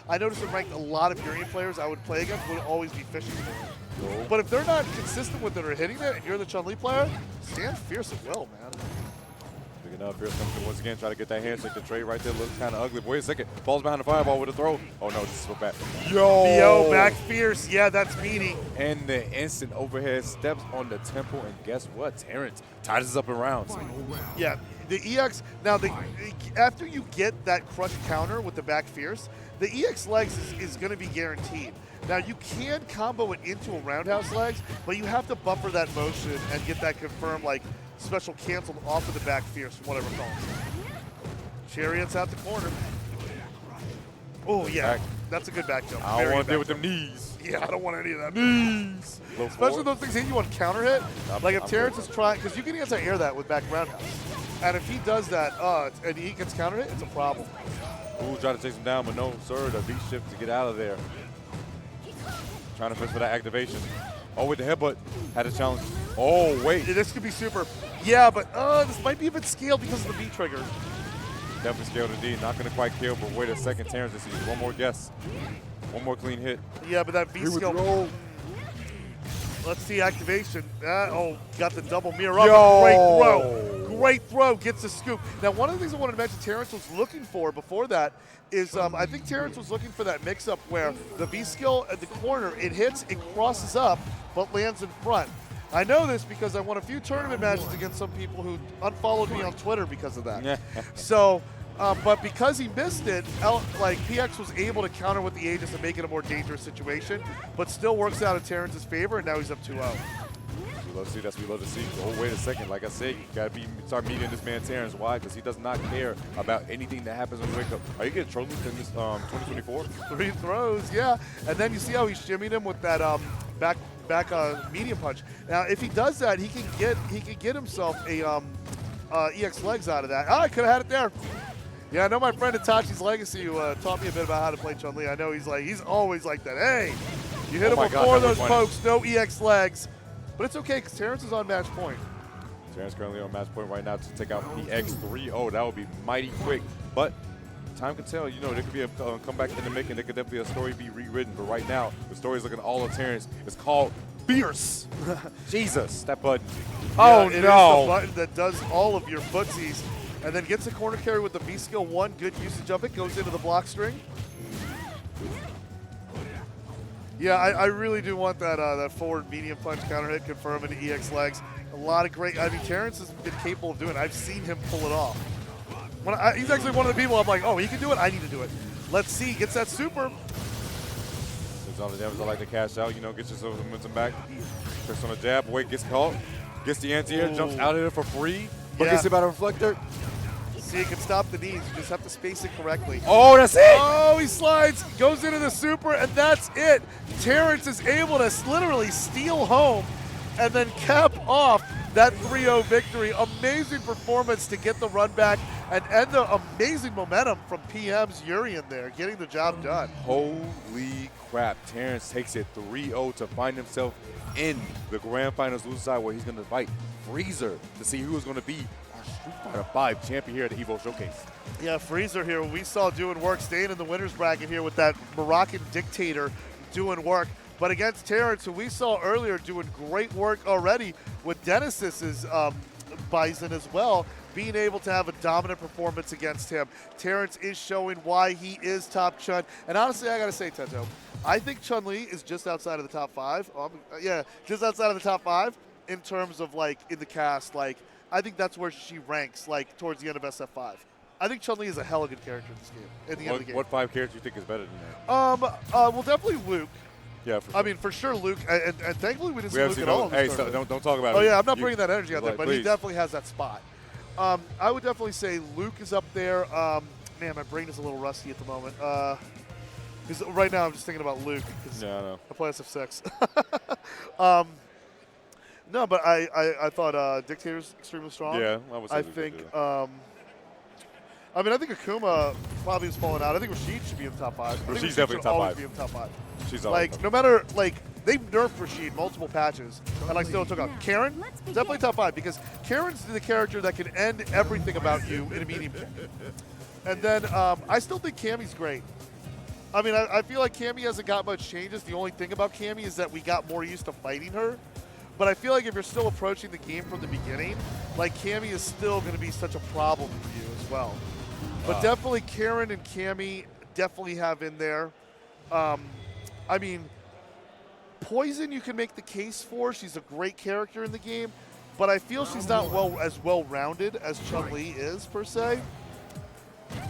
I noticed in ranked a lot of Urien players I would play against would always be fishing for. But if they're not consistent with it or hitting it, and you're the Chun-Li player, stand fierce at will, man. Big enough. Fierce comes in once again, try to get that handshake. The trade right there looks kind of ugly. Wait a second. Falls behind the fireball with a throw. Oh no, this is so bad. Yo, back fierce. Yeah, that's meaty. And the instant overhead steps on the temple, and guess what? Terrence ties us up in rounds. Yeah, the EX, now after you get that crush counter with the back fierce, the EX legs is going to be guaranteed. Now you can combo it into a roundhouse legs, but you have to buffer that motion and get that confirmed, like special canceled off of the back fierce, whatever it's called. Chariots out the corner. Oh yeah, that's a good back jump. I don't want to deal with them knees. Yeah, I don't want any of that. Knees. Especially those things hit you on counter hit. Like if Terrence is trying, because you can anti-air that with back roundhouse. And if he does that and he gets counter hit, it's a problem. Ooh, trying to chase him down, but no, sir. The beat shift to get out of there. Trying to fish for that activation. Oh, with the headbutt. Had a challenge. Oh, wait. Yeah, this could be super. Yeah, but this might be a bit scaled because of the B trigger. Definitely scaled indeed. Not going to quite kill, but wait a second. Terrence just needs one more guess. One more clean hit. Yeah, but that B skill. Let's see activation. Got the double mirror up. Yo. Great throw. Great throw. Gets the scoop. Now, one of the things I wanted to mention Terrence was looking for before that is I think Terrence was looking for that mix-up where the B skill at the corner, it hits, it crosses up, but lands in front. I know this because I won a few tournament matches against some people who unfollowed me on Twitter because of that. So, but because he missed it, like PX was able to counter with the Aegis and make it a more dangerous situation, but still works out in Terrence's favor, and now he's up 2-0. We love to see. That's what we love to see. Oh, wait a second. Like I said, you got to start meeting this man Terrence. Why? Because he does not care about anything that happens when you wake up. Are you getting trophies in this 2024? 3 throws, yeah. And then you see how he shimmied him with that back medium punch. Now, if he does that, he can get himself a EX legs out of that. I could have had it there. Yeah, I know my friend Itachi's Legacy who taught me a bit about how to play Chun-Li. I know he's always like that. Hey, you hit him with 4 of those pokes, no EX legs. But it's okay because Terrence is on match point. Terrence currently on match point right now to take out PX3. Oh, that would be mighty quick. But time can tell. You know, there could be a comeback in the making. There could definitely a story be rewritten. But right now, the story is looking all of Terrence. It's called Fierce. Jesus, that button. Yeah, Oh, it no. is the button that does all of your footsies. and then gets a corner carry with the V skill 1. Good usage of it. Goes into the block string. Yeah, I really do want that that forward medium punch counter hit confirm into EX legs. A lot of great. I mean, Terrence has been capable of doing it. I've seen him pull it off. He's actually one of the people I'm like, oh, he can do it. I need to do it. Let's see. Gets that super. There's all the damage I like to cash out. You know, gets yourself the momentum back. Tricks on a jab. Wait, gets caught. Gets the anti-air. Jumps out of it for free. But gets hit by the reflector. See, he can stop the knees. You just have to space it correctly. Oh, that's it! Oh, he slides, goes into the super, and that's it. Terrence is able to literally steal home and then cap off that 3-0 victory. Amazing performance to get the run back and end the amazing momentum from PM's Urien there, getting the job done. Holy crap. Terrence takes it 3-0 to find himself in the Grand Finals loser side where he's going to fight Frezzer to see who is going to be Street Fighter 5 champion here at the EVO Showcase. Yeah, Frezzer here, we saw doing work, staying in the winner's bracket here with that Moroccan dictator doing work. But against Terrence, who we saw earlier doing great work already with Denesis's Bison as well, being able to have a dominant performance against him. Terrence is showing why he is top Chun. And honestly, I got to say, Tento, I think Chun-Li is just outside of the top 5. Yeah, just outside of the top 5 in terms of, like, in the cast, like, I think that's where she ranks, like, towards the end of SF5. I think Chun-Li is a hella good character in this game, at the end of the game. What 5 characters do you think is better than that? Well, definitely Luke. Yeah, for sure. I mean, for sure Luke, and thankfully we didn't see Luke at all. Hey, don't talk about it. Oh, yeah, I'm not bringing that energy out there, but please. he definitely has that spot. I would definitely say Luke is up there. Man, my brain is a little rusty at the moment. Because right now I'm just thinking about Luke. Yeah, I know. I play SF6. No, but I thought Dictator's extremely strong. Yeah, I would say I think, I mean, I think Akuma probably is falling out. I think Rashid should be in the top 5. Rashid's definitely top 5. Be in the top 5. She's like, no matter, like, they've nerfed Rashid multiple patches, and I still took out Karen. Definitely top 5 because Karen's the character that can end everything about you in a medium kick. And then I still think Cammy's great. I mean, I feel like Cammy hasn't got much changes. The only thing about Cammy is that we got more used to fighting her. But I feel like if you're still approaching the game from the beginning, like Cammy is still going to be such a problem for you as well. But definitely Karen and Cammy definitely have in there. I mean, Poison you can make the case for. She's a great character in the game. But I feel she's not as well-rounded as Chun-Li is, per se.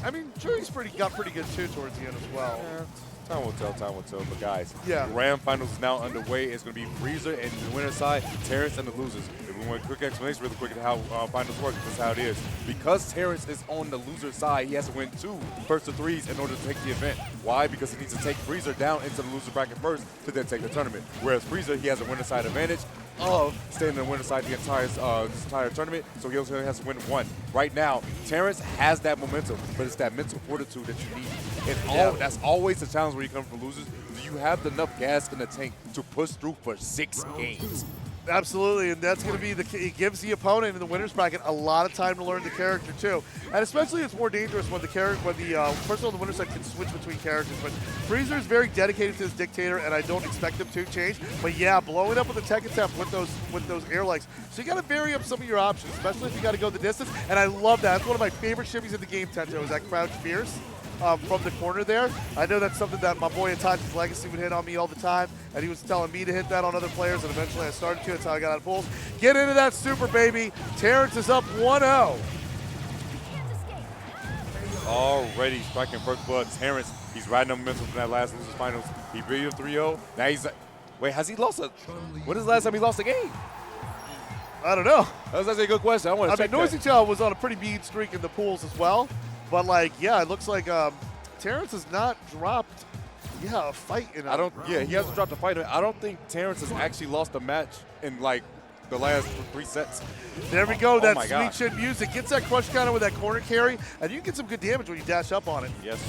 I mean, Chun-Li's got pretty good, too, towards the end as well. Yeah. Time will tell, time will tell. But guys, yeah. Grand Finals is now underway. It's going to be Frezzer and the winner's side, Terrence and the losers. If we want a quick explanation really quick of how finals work, this is how it is. Because Terrence is on the loser side, he has to win 2 first to 3s in order to take the event. Why? Because he needs to take Frezzer down into the loser bracket first to then take the tournament. Whereas Frezzer, he has a winner side advantage of staying in the winner side the entire tournament, so he also has to win 1. Right now, Terrence has that momentum, but it's that mental fortitude that you need. And that's always the challenge when you come from losers. Do you have enough gas in the tank to push through for 6 games? Absolutely, and that's going to be the key. It gives the opponent in the winner's bracket a lot of time to learn the character too, and especially it's more dangerous when the person on the winner's side can switch between characters. But Frezzer is very dedicated to his dictator, and I don't expect him to change. But yeah, blowing up with the tech attempt with those air legs, so you got to vary up some of your options, especially if you got to go the distance. And I love that. That's one of my favorite shimmies in the game, Tento, is that crouch fierce. From the corner there. I know that's something that my boy Itachi's Legacy would hit on me all the time, and he was telling me to hit that on other players, and eventually I started to. That's how I got out of pools. Get into that super, baby. Terrence is up 1-0. Already striking first blood. Terrence, he's riding on momentum from that last losers finals. He beat him 3-0. Now he's wait, has he lost when is the last time he lost a game? I don't know. That's actually a good question. I want to check that. Noizychild was on a pretty mean streak in the pools as well. But, like, yeah, it looks like Terrence has not dropped, a fight in he hasn't dropped a fight. I don't think Terrence has actually lost a match in, like, the last 3 sets. There we go. That sweet chin music. Gets that crush counter with that corner carry, and you can get some good damage when you dash up on it. Yes.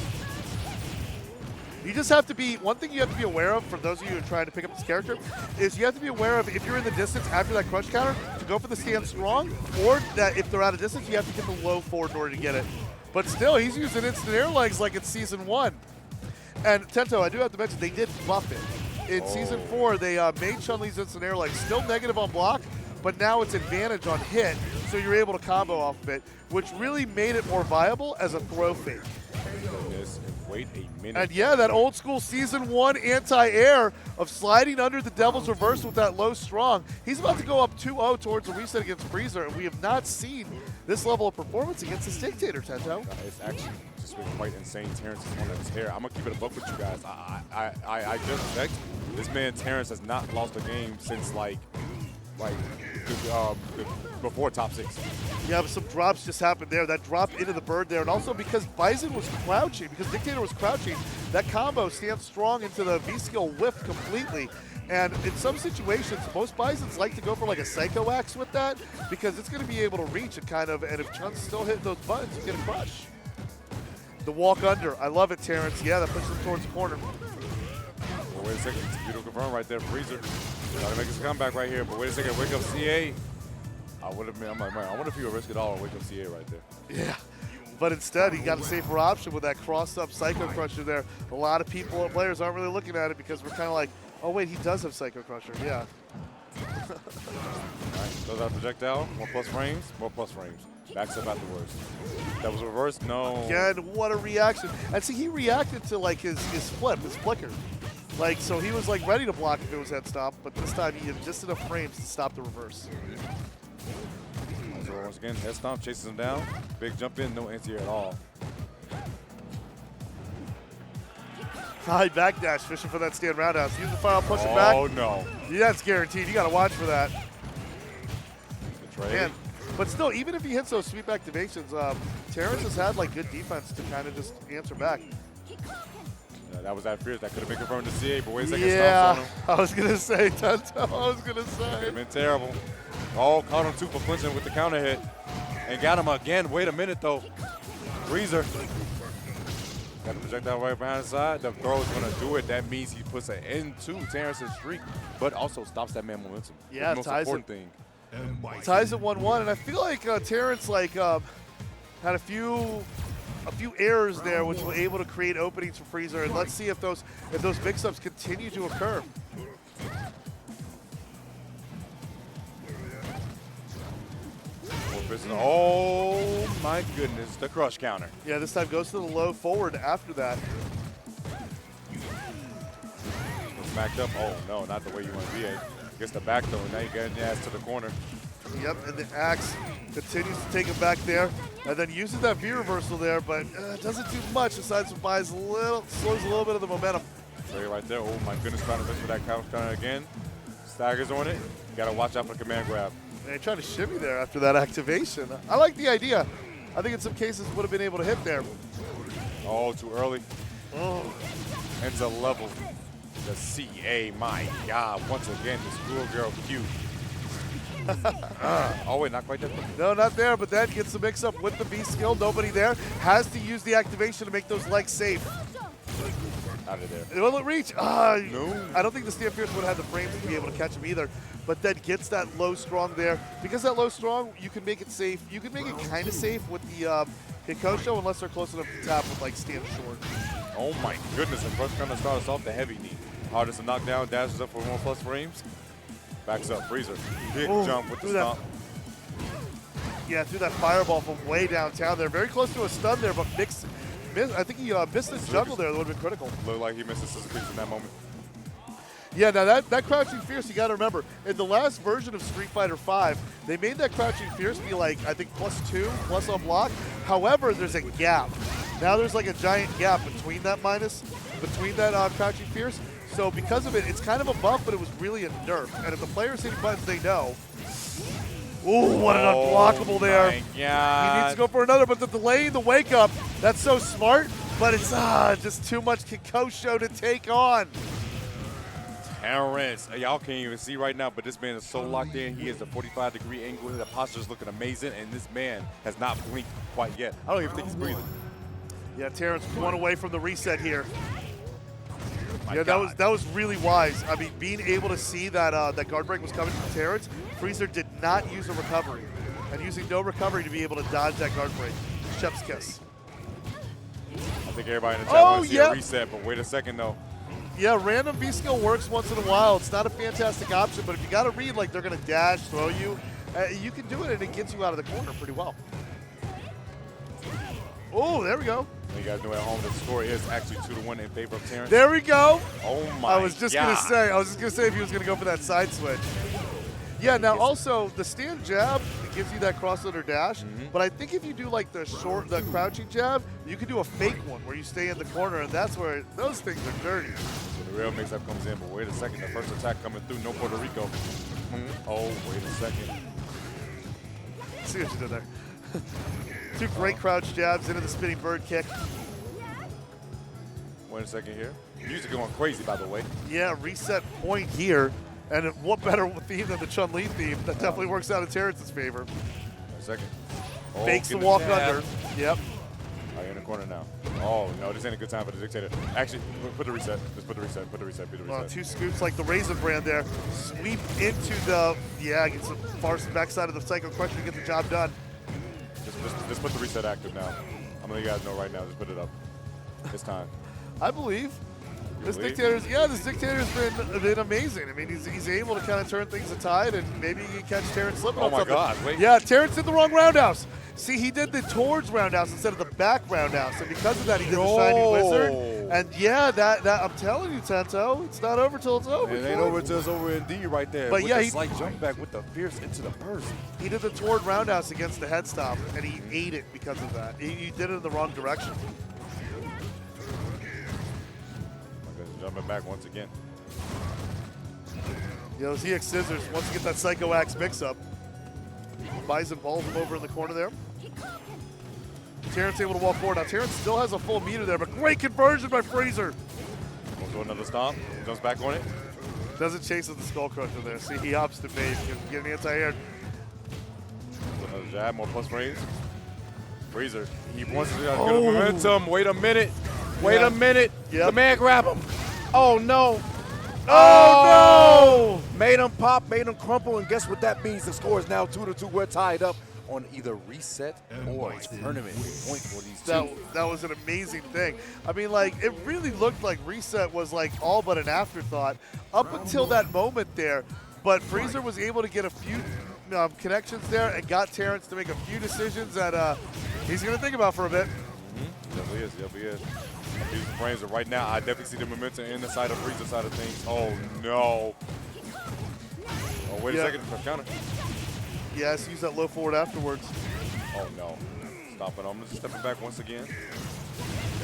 You just have to be, one thing you have to be aware of, for those of you who are trying to pick up this character, is you have to be aware of, if you're in the distance after that crush counter, to go for the stand strong, or that if they're out of distance, you have to get the low forward in order to get it. But still, he's using instant air legs like it's Season 1. And Tento, I do have to mention, they did buff it. In Season 4, they made Chun-Li's instant air legs still negative on block, but now it's advantage on hit, so you're able to combo off of it, which really made it more viable as a throw fake. Wait a minute. And yeah, that old school Season 1 anti-air of sliding under the Devil's Reverse with that low strong. He's about to go up 2-0 towards a reset against Frezzer, and we have not seen this level of performance against this Dictator, Tento. It's actually just been quite insane. Terrence is on his hair. I'm going to keep it a buck with you guys. I just checked. This man, Terrence, has not lost a game since, before top 6. Yeah, but some drops just happened there. That drop into the bird there, and also because Bison was crouching, because Dictator was crouching, that combo stands strong into the V-skill whiff completely. And in some situations, most Bisons like to go for like a Psycho Axe with that, because it's going to be able to reach and and if Chun's still hitting those buttons, you get a crush. The walk under, I love it, Terrence. Yeah, that pushes him towards the corner. Well, wait a second, it's a beautiful confirm right there, Frezzer. Trying to make his comeback right here, but wait a second, wake up CA. I'm like, man, I wonder if he would risk it all and wake up CA right there. Yeah, but instead he got a safer option with that cross-up Psycho Crusher there. A lot of players aren't really looking at it because we're kind of like, oh wait, he does have Psycho Crusher, yeah. All right, throws out projectile, more plus frames, Backs up afterwards. That was reverse, no. Again, what a reaction. And see, he reacted to like his flip, his flicker. Like, so he was like ready to block if it was head stop, but this time he had just enough frames to stop the reverse. So once again, head stomp chases him down. Big jump in, no anti-air at all. High backdash, fishing for that stand roundhouse. Use the fire, push it back. Oh no. Yeah, it's guaranteed. You got to watch for that. Man, but still, even if he hits those sweep activations, Terrence has had like good defense to kind of just answer back. That was that fierce. That could have been confirmed to CA, but wait a second, yeah, stomps on him. I was going to say, Tento, I was going to say. Could have been terrible. Oh, caught him too for flinching with the counter hit. And got him again. Wait a minute, though. Frezzer. Got the projectile right behind the side. The throw is going to do it. That means he puts an end to Terrence's streak, but also stops that man momentum. Yeah, the most important thing. Ties it 1-1, and I feel like Terrence had a few errors there, which were able to create openings for Frezzer. And let's see if those mix-ups continue to occur. Oh my goodness, the crush counter. Yeah, this time goes to the low forward after that. Smacked up. Oh no, not the way you want to be at. Gets the back though, now you get your ass to the corner. Yep, and the axe continues to take him back there, and then uses that V reversal there, but doesn't do much aside from slows a little bit of the momentum. Right there. Oh my goodness, trying to miss for that counter again. Staggers on it. You gotta watch out for the command grab. And trying to shimmy there after that activation. I like the idea. I think in some cases would have been able to hit there. Oh, too early. Oh. Ends a level. The CA, my God. Once again, the schoolgirl Q. Oh, wait, not quite there. No, not there, but then gets the mix-up with the V-skill. Nobody there. Has to use the activation to make those legs safe. Out of there. Will it reach? No. I don't think the Stand Fierce would have had the frames to be able to catch him either. But then gets that low strong there. Because that low strong, you can make it safe. You can make it kind of safe with the Hikosho unless they're close enough to tap with like stand short. Oh my goodness, and first kind of starts off the heavy knee. Hardest to knock down, dashes up for more plus frames. Backs up, Frezzer. Big jump with the stomp. Yeah, threw that fireball from way downtown there. Very close to a stun there, but I think he missed his juggle there. That would have been critical. Looked like he missed his Zykles in that moment. Yeah, now that Crouching Fierce, you got to remember, in the last version of Street Fighter V, they made that Crouching Fierce be like, I think, +2, plus on block. However, there's a gap. Now there's like a giant gap between that Crouching Fierce. So because of it, it's kind of a buff, but it was really a nerf. And if the player's hitting buttons, they know. Ooh, what an unblockable there. My God. He needs to go for another, but the delay, the wake up, that's so smart, but it's just too much Kikosho to take on. Terrence, y'all can't even see right now, but this man is so locked in. He is a 45-degree angle. The posture is looking amazing, and this man has not blinked quite yet. I don't even think he's breathing. Yeah, Terrence one away from the reset here. My yeah, God. that was really wise. I mean, being able to see that that guard break was coming from Terrence, Frezzer did not use a recovery, and using no recovery to be able to dodge that guard break. Chef's kiss. I think everybody in the chat wants to see a reset, but wait a second though. Yeah, random V-skill works once in a while. It's not a fantastic option, but if you got to read like they're going to dash, throw you, you can do it and it gets you out of the corner pretty well. Oh, there we go. You guys know at home the score is actually 2-1 in favor of Terrence. There we go. Oh my I was just gonna say if he was gonna go for that side switch. Yeah, now also the stand jab, it gives you that cross under dash, but I think if you do like the crouching jab, you can do a fake one where you stay in the corner, and that's where those things are dirty. So the real mix-up comes in, but wait a second, the first attack coming through, no Puerto Rico. Oh, wait a second. See what you did there. 2 great crouch jabs into the spinning bird kick. Wait a second here. Music going crazy, by the way. Yeah, reset point here. And what better theme than the Chun-Li theme? That definitely works out in Terrence's favor. Wait a second. Oh, Fakes the walk under. Yep. Right in the corner now. Oh, no, this ain't a good time for the dictator. Actually, put the reset. Just put the reset. Put the reset. Put the reset. 2 scoops like the Raisin brand there. Sweep into the, gets the far backside of the Psycho Crusher to get the job done. Just put the reset active now. I'm going to let you guys know right now. Just put it up. It's time. I believe. This dictator's been amazing. I mean, he's able to kind of turn things a tide, and maybe he can catch Terrence slipping on something. Oh my God! Wait. Yeah, Terrence did the wrong roundhouse. See, he did the towards roundhouse instead of the back roundhouse, and because of that, he did the shiny wizard. And yeah, that I'm telling you, Tento, it's not over till it's over. It ain't over till it's over indeed, right there. But with yeah, the slight jump back with the fierce into the burst. He did the toward roundhouse against the head stop, and he ate it because of that. He did it in the wrong direction. Jumping back once again. Those EX scissors, once you get that Psycho Axe mix-up, Bison balls him over in the corner there. Terrence able to walk forward. Now Terrence still has a full meter there, but great conversion by Frezzer. We'll do another stomp. Jumps back on it. Doesn't chase with the Skull Crusher there. See, he opts to base. Get an anti-air. Another jab, more plus frames. Frezzer, he wants to get good momentum. Wait a minute. Wait a minute. Yep. The man grab him. Oh, no. Oh, no. Made him pop, made him crumple, and guess what that means? The score is now 2-2. We're tied up on either reset or tournament point for these two. That was an amazing thing. I mean, like, it really looked like reset was like all but an afterthought up until that moment there. But Frezzer was able to get a few connections there and got Terrence to make a few decisions that he's going to think about for a bit. Yep, he is. These frames are right now. I definitely see the momentum in the side of Freezer side of things. Oh no. Oh, wait a second. Counter. Yes, use that low forward afterwards. Oh no. Stop it. I'm just stepping back once again.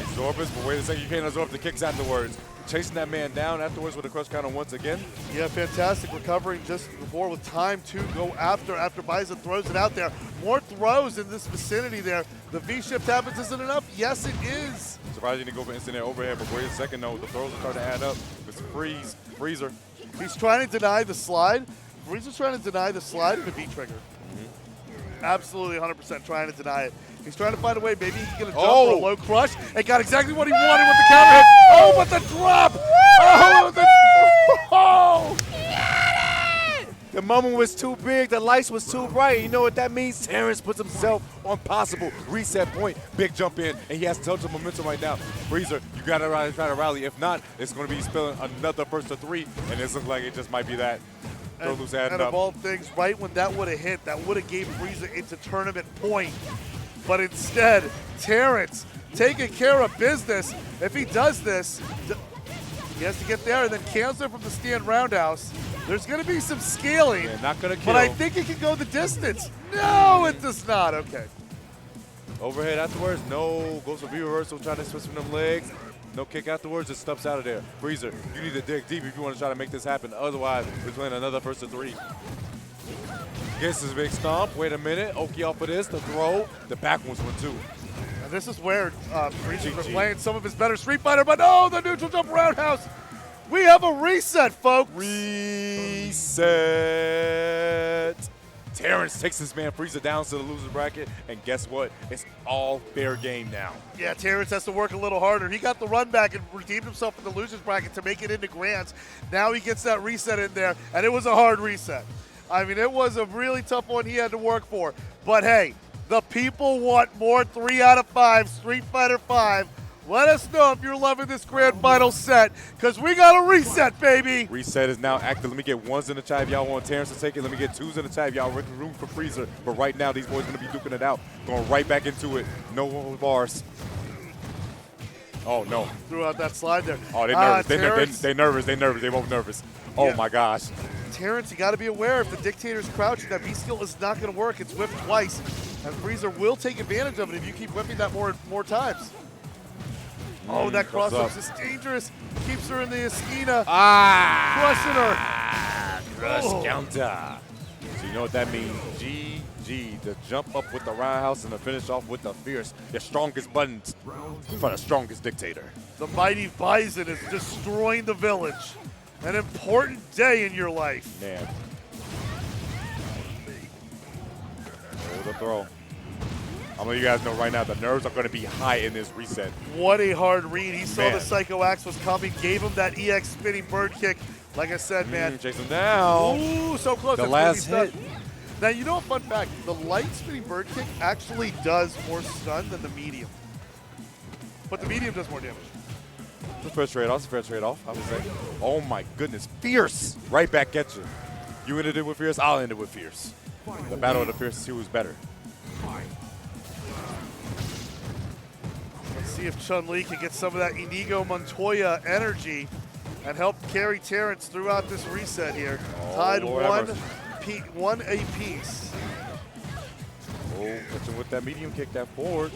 Absorbers, but wait a second. You can't absorb the kicks afterwards. Chasing that man down afterwards with a crush counter once again. Yeah, fantastic. Recovering just before with time to go after Bison throws it out there. More throws in this vicinity there. The V-shift happens. Is it enough? Yes, it is. Surprising to go for instant air overhead, but wait a second, though. The throws are starting to add up. It's Frezzer. He's trying to deny the slide. Freezer's trying to deny the slide and the V-trigger. Absolutely 100% trying to deny it. He's trying to find a way. Maybe he can get a jump or a low crush. And got exactly what he wanted with the counter hit. Oh, but the drop! Oh! The moment was too big. The lights was too bright. You know what that means? Terrence puts himself on possible reset point. Big jump in, and he has tons of momentum right now. Frezzer, you got to try to rally. If not, it's going to be spilling another first to 3, and it looks like it just might be that. And of all things, right when that would have hit, that would have gave Frezzer into tournament point. But instead, Terrence taking care of business. If he does this, he has to get there and then cancel from the stand roundhouse. There's going to be some scaling. Yeah, not going to kill. But I think he can go the distance. No, it does not. Okay. Overhead afterwards. No. Goes for V-reversal, trying to switch from them legs. No kick afterwards, just steps out of there. Frezzer, you need to dig deep if you want to try to make this happen. Otherwise, we're playing another first to 3. Gets his big stomp. Wait a minute. Oki off of this. The throw. The back one's one, too. And this is where Frezzer's playing some of his better Street Fighter, but no, the neutral jump roundhouse. We have a reset, folks. Reset. Terrence takes this man Frezzer down to the loser bracket, and guess what? It's all fair game now. Yeah, Terrence has to work a little harder. He got the run back and redeemed himself in the losers bracket to make it into Grants. Now he gets that reset in there, and it was a hard reset. I mean, it was a really tough one he had to work for. But hey, the people want more 3 out of 5 Street Fighter 5 Let us know if you're loving this grand final set, because we got a reset, baby. Reset is now active. Let me get ones in the chat if y'all want Terrence to take it. Let me get twos in the chat if y'all making room for Frezzer. But right now, these boys going to be duking it out. Going right back into it. No one with bars. Oh, no. Threw out that slide there. Oh, they're nervous. They nervous. They both nervous. Oh, yeah. my gosh. Terrence, you got to be aware if the Dictator's crouching, that V-skill is not going to work. It's whipped twice, and Frezzer will take advantage of it if you keep whipping that more times. Oh, that cross-up is dangerous. Keeps her in the Esquina. Crushing her. Crush counter. So you know what that means. GG. The jump up with the roundhouse and the finish off with the fierce. The strongest buttons for the strongest Dictator. The mighty Bison is destroying the village. An important day in your life. Man. Hold the throw. I'm letting you guys know right now, the nerves are going to be high in this reset. What a hard read. He saw Man. the Psycho Axe was coming, gave him that EX spinning bird kick. Like I said, man. Chase him down. Ooh, so close. The That's last hit. Now, you know a fun fact? The light spinning bird kick actually does more stun than the medium. But the medium does more damage. It's a fair trade-off, I would say. Oh my goodness, fierce! Right back at you. You ended it with fierce, I'll end it with fierce. The battle of the fierce to see who's better. Let's see if Chun-Li can get some of that Inigo Montoya energy and help carry Terrence throughout this reset here. Tied one apiece. Oh, catching with that medium kick, that forward.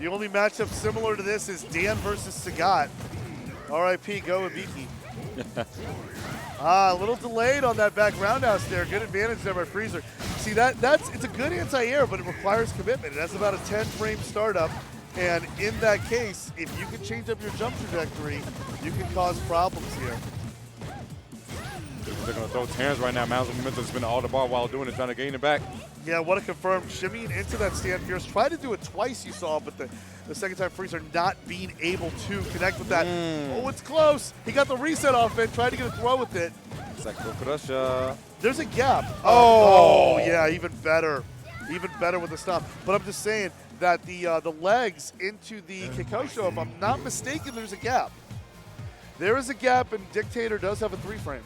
The only matchup similar to this is Dan versus Sagat. R.I.P. Go Ibiki. A little delayed on that back roundhouse there. Good advantage there by Frezzer. See, it's a good anti-air, but it requires commitment. It has about a 10-frame startup, and in that case, if you can change up your jump trajectory, you can cause problems here. They're going to throw Terrence right now. Mounds momentum to spin all the bar while doing it, trying to gain it back. Yeah, what a confirm. Shimmying into that stand fierce. Tried to do it twice, you saw, but the second time Frezzer not being able to connect with that. Oh, it's close. He got the reset off it, tried to get a throw with it. There's a gap. Oh, yeah, even better. Even better with the stop. But I'm just saying that the legs into the Kikosho, if I'm not mistaken, there's a gap. There is a gap, and Dictator does have a 3-frame.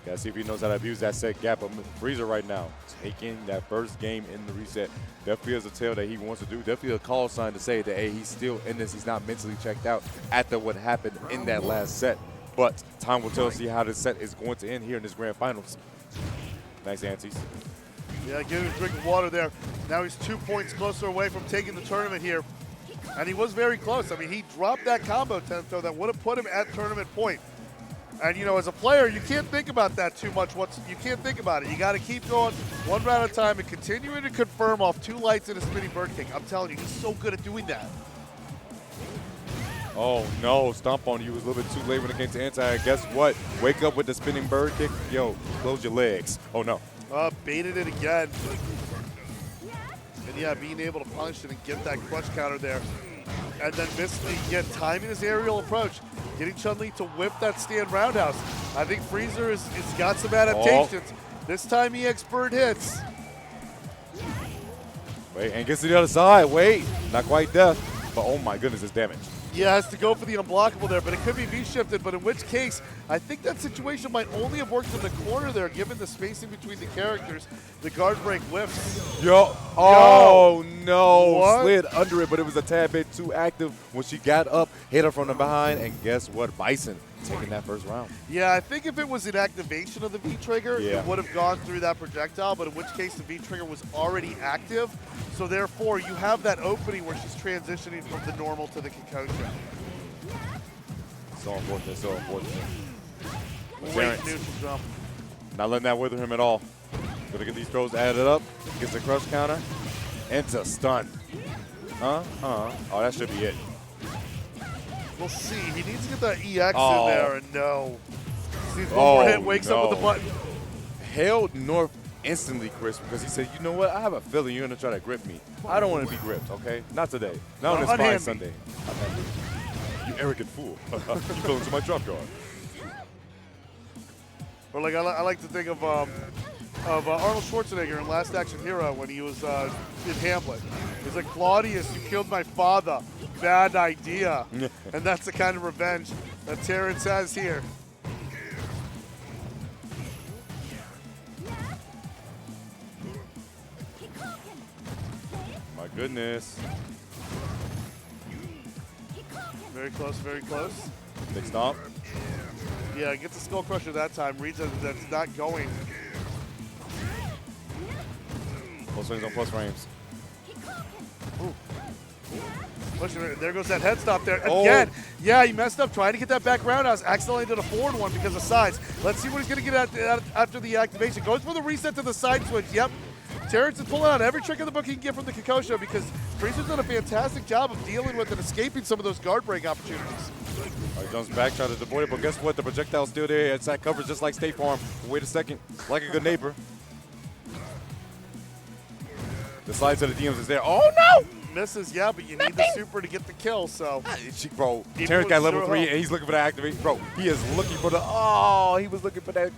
Gotta see if he knows how to abuse that set gap. But Frezzer right now, taking that first game in the reset, definitely has a tell that he wants to do. Definitely a call sign to say that, hey, he's still in this. He's not mentally checked out after what happened in that last set. But time will tell, see how this set is going to end here in this grand finals. Nice antes. Yeah, give him a drink of water there. Now he's 2 points closer away from taking the tournament here. And he was very close. I mean, he dropped that combo Tento that would have put him at tournament point. And, you know, as a player, you can't think about that too much. You can't think about it. You got to keep going one round at a time and continuing to confirm off 2 lights and a spinning bird kick. I'm telling you, he's so good at doing that. Oh, no. Stomp on you was a little bit too late when it came to anti. Guess what? Wake up with the spinning bird kick. Yo, close your legs. Oh, no. Baited it again. And, yeah, being able to punish it and get that clutch counter there. And then again, timing his aerial approach. Getting Chun-Li to whip that stand roundhouse. I think Frezzer has got some adaptations. This time EX Bird hits. Wait, and gets to the other side. Wait, not quite death. But oh my goodness, it's damage. Yeah, has to go for the unblockable there, but it could be V-shifted, but in which case, I think that situation might only have worked in the corner there, given the spacing between the characters. The guard break whiffs. Oh, no. What? Slid under it, but it was a tad bit too active when she got up, hit her from the behind, and guess what? Bison taking that first round. Yeah, I think if it was an activation of the V-trigger, it would have gone through that projectile, but in which case the V-trigger was already active. So therefore, you have that opening where she's transitioning from the normal to the Kikosho. So unfortunate, so unfortunate. Great neutral jump. Not letting that wither him at all. Gonna get these throws added up. Gets a crush counter. Into stun. Oh, that should be it. We'll see. He needs to get that EX in there, and no. Sees one more hit, wakes up with the button. Held North instantly, Chris, because he said, you know what? I have a feeling you're going to try to grip me. I don't want to be gripped, okay? Not today. Not on this fine Sunday. You arrogant fool. You fell into my trump card. Or like I like to think of of Arnold Schwarzenegger in Last Action Hero when he was in Hamlet. He's like, Claudius, you killed my father. Bad idea. And that's the kind of revenge that Terrence has here. My goodness. Very close, very close. Big stomp. Yeah, gets the Skull Crusher that time. Reads that that's not going. Plus frames on plus frames. Ooh. There goes that head stop there. Again, yeah, he messed up trying to get that back roundhouse. Accidentally did a forward one because of sides. Let's see what he's going to get after the activation. Goes for the reset to the side switch. Yep. Terrence is pulling out every trick in the book he can get from the Kikosho because Freezer's done a fantastic job of dealing with and escaping some of those guard break opportunities. He jumps back, trying to avoid it, but guess what? The projectile's still there. It's that coverage just like State Farm. Wait a second. Like a good neighbor. The slide to the DMs is there. Oh, no! Misses, yeah, but you need the super to get the kill, so. Bro, Terrence got level 3, and he's looking for that activation. Bro, he is looking for the, he was looking for that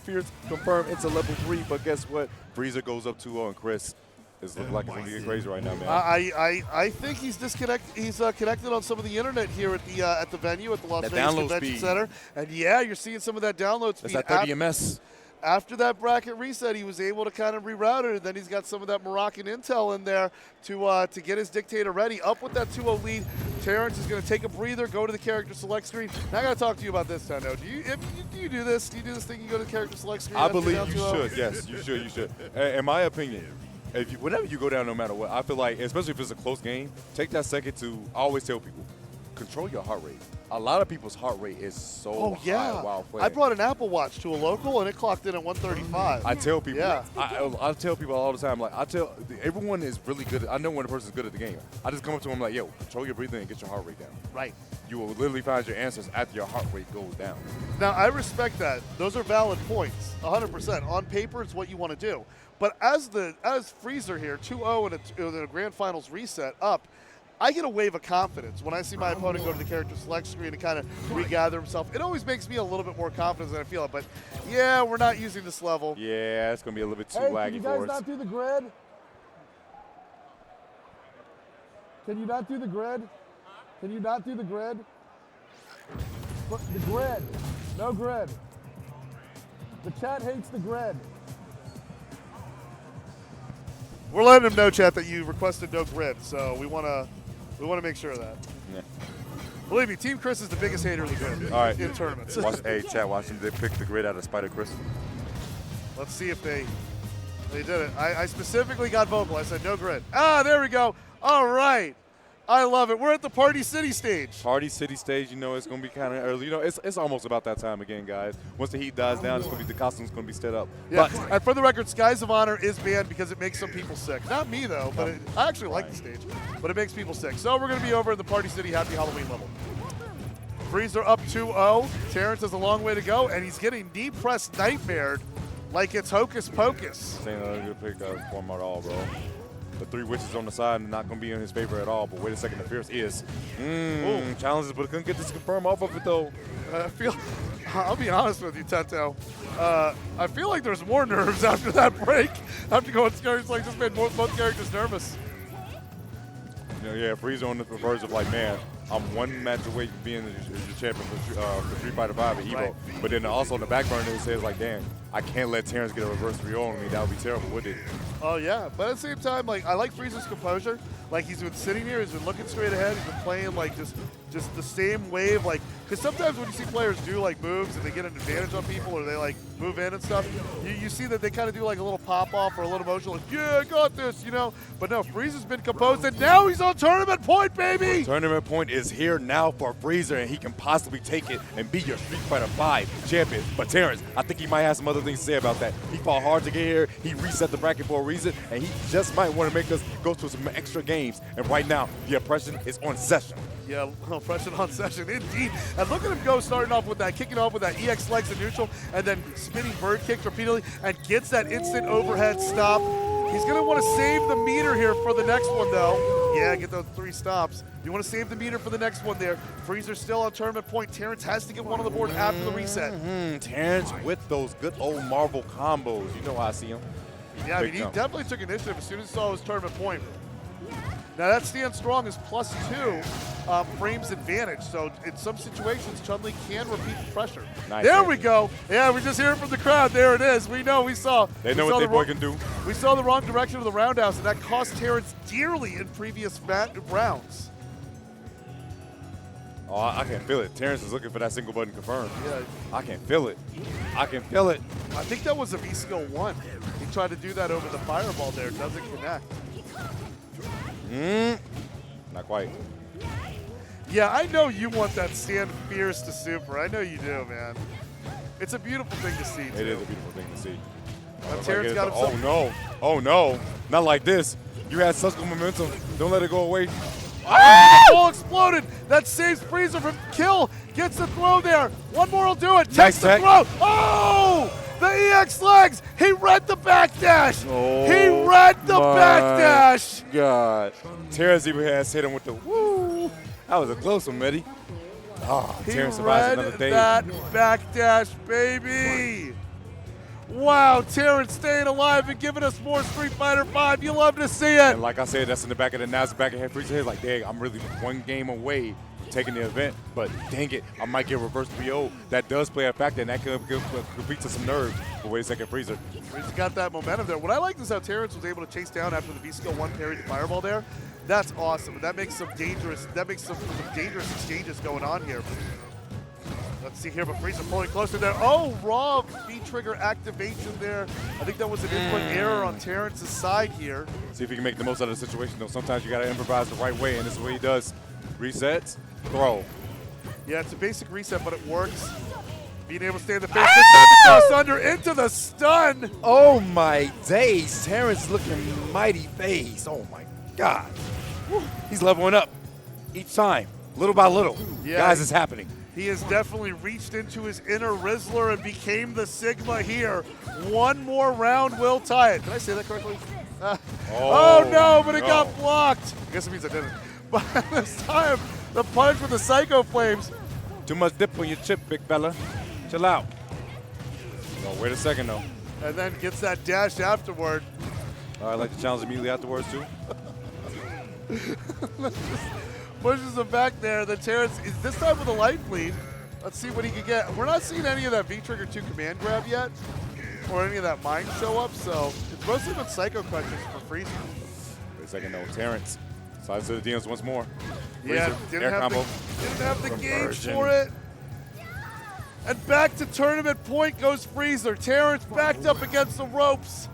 Fierce confirm into level 3, but guess what? Frezzer goes up 2-0, and Chris is looking like it's going to get crazy right now, man. I think he's connected on some of the internet here at the venue at the Las Vegas Convention Center, and yeah, you're seeing some of that download speed. That's that 30 MS. After that bracket reset, he was able to kind of reroute it, and then he's got some of that Moroccan intel in there to get his dictator ready. Up with that 2-0 lead, Terrence is going to take a breather, go to the character select screen. Now I got to talk to you about this, Tendo. Do you do this? Do you do this thing? You go to the character select screen? I believe you should. Yes, you should. You should. In my opinion, whenever you go down, no matter what, I feel like, especially if it's a close game, take that second to. I always tell people, control your heart rate. A lot of people's heart rate is so high while playing. I brought an Apple Watch to a local, and it clocked in at 135. I tell people, I tell people all the time, like, everyone is really good. I know when a person's good at the game. I just come up to them like, yo, control your breathing and get your heart rate down. Right. You will literally find your answers after your heart rate goes down. Now, I respect that. Those are valid points, 100%. On paper, it's what you want to do. But as Frezzer here, 2-0 in a grand finals reset up, I get a wave of confidence when I see my opponent go to the character select screen and kind of regather himself. It always makes me a little bit more confident than I feel it. But, yeah, we're not using this level. Yeah, it's going to be a little bit too laggy for us. Can you guys not do the grid? Can you not do the grid? Can you not do the grid? The grid. No grid. The chat hates the grid. We're letting them know, chat, that you requested no grid, so we want to make sure of that. Yeah. Believe me, Team Chris is the biggest hater of the grid in tournaments. Hey, chat, watch them. They picked the grid out of spite of Chris. Let's see if they did it. I specifically got vocal. I said no grid. Ah, there we go. All right. I love it. We're at the Party City stage. Party City stage, you know, it's going to be kind of early. You know, it's almost about that time again, guys. Once the heat dies down, it's going to be the costume's going to be set up. Yeah, and for the record, Skies of Honor is banned because it makes some people sick. Not me, though, but I actually like the stage. But it makes people sick. So we're going to be over in the Party City Happy Halloween level. Frezzer up 2-0. Terrence has a long way to go, and he's getting knee press nightmared like it's hocus pocus. This ain't a good pick for him at all, bro. The 3 witches on the side are not going to be in his favor at all. But wait a second, the Fierce is. Challenges, but couldn't get this confirmed off of it, though. I'll be honest with you, Teto. I feel like there's more nerves after that break. After going characters like this made both characters nervous. You know, yeah, Frezzer on the verge of like, man, I'm one match away from being the champion for Street Fighter V at EVO. Right. But then also in the back burner, it says like, damn, I can't let Terrence get a reverse 3-0 on me. That would be terrible, wouldn't it? Oh, yeah. But at the same time, like, I like Freezer's composure. Like, he's been sitting here, he's been looking straight ahead, he's been playing, like, just the same wave. Like, because sometimes when you see players do, like, moves and they get an advantage on people or they, like, move in and stuff, you see that they kind of do, like, a little pop-off or a little emotion, like, yeah, I got this, you know? But no, Freezer's been composed, and now he's on tournament point, baby! Tournament point is here now for Frezzer, and he can possibly take it and be your Street Fighter V champion. But Terrence, I think he might have some other things to say about that. He fought hard to get here, he reset the bracket for a reason, and he just might want to make us go to some extra games. And right now, the oppression is on session. Yeah, oppression on session, indeed. And look at him go, starting off with that, kicking off with that EX legs in neutral, and then spinning bird kicks repeatedly, and gets that instant overhead stop. He's going to want to save the meter here for the next one, though. Yeah, get those 3 stops. You want to save the meter for the next one there. Frezzer still on tournament point. Terrence has to get one on the board after the reset. Terrence with those good old Marvel combos. You know how I see him. Yeah, I mean, he definitely took initiative as soon as he saw his tournament point. Now that stand strong is +2 frames advantage. So in some situations, Chun-Li can repeat the pressure. Nice. There we go. Yeah, we just hear it from the crowd. There it is. We know. We saw. They know what their boy can do. We saw the wrong direction of the roundhouse, and that cost Terrence dearly in previous rounds. Oh, I can feel it. Terrence is looking for that single button confirmed. Yeah. I can feel it. I can feel it. I think that was a V-skill 1. He tried to do that over the fireball there. Doesn't connect. Not quite. Yeah, I know you want that stand fierce to super. I know you do, man. It's a beautiful thing to see, too. It is a beautiful thing to see. Terrence got himself. Oh, no. Oh, no. Not like this. You had such good momentum. Don't let it go away. Oh! The ball exploded. That saves Frezzer from kill. Gets the throw there. One more will do it. Takes the throw. Oh! The EX legs. He read the backdash. Oh, he read the backdash. God. Terrence even has hit him with the woo. That was a close one, Meddy. Oh, Terrence survives another day. That backdash, baby. Wow, Terrence staying alive and giving us more Street Fighter V. You love to see it. And like I said, that's in the back of the now, back of head Frezzer head. Like, dang, I'm really 1 game away from taking the event, but dang it, I might get reverse PO. That does play a factor, and that could beat to some nerves. But wait a second, Frezzer. He's got that momentum there. What I like is how Terrence was able to chase down after the V-skill 1 parried the fireball there. That's awesome. That makes some dangerous. That makes some dangerous exchanges going on here. Let's see here, but Frezzer pulling closer there. Oh, raw V-trigger activation there. I think that was an input error on Terrence's side here. See if he can make the most out of the situation, though. Sometimes you got to improvise the right way, and this is what he does. Resets, throw. Yeah, it's a basic reset, but it works. Being able to stay in the face, this time to cross under into the stun. Oh, my days. Terrence looking mighty face. Oh, my God. Woo. He's leveling up each time, little by little. Yeah, guys, it's happening. He has definitely reached into his inner Rizzler and became the Sigma here. One more round will tie it. Did I say that correctly? Oh no, but it got blocked. I guess it means I didn't. But this time, the punch with the Psycho Flames. Too much dip on your chip, big fella. Chill out. Oh, wait a second, though. And then gets that dash afterward. I like to challenge immediately afterwards, too. Pushes him back there. The Terrence is this time with a life lead. Let's see what he can get. We're not seeing any of that V-Trigger 2 command grab yet, or any of that mine show up, so it's mostly been Psycho questions for Frezzer. Wait a second, though. Terrence slides to the DMs once more. Yeah, Frezzer, didn't have the gauge for it. And back to tournament point goes Frezzer. Terrence backed up against the ropes.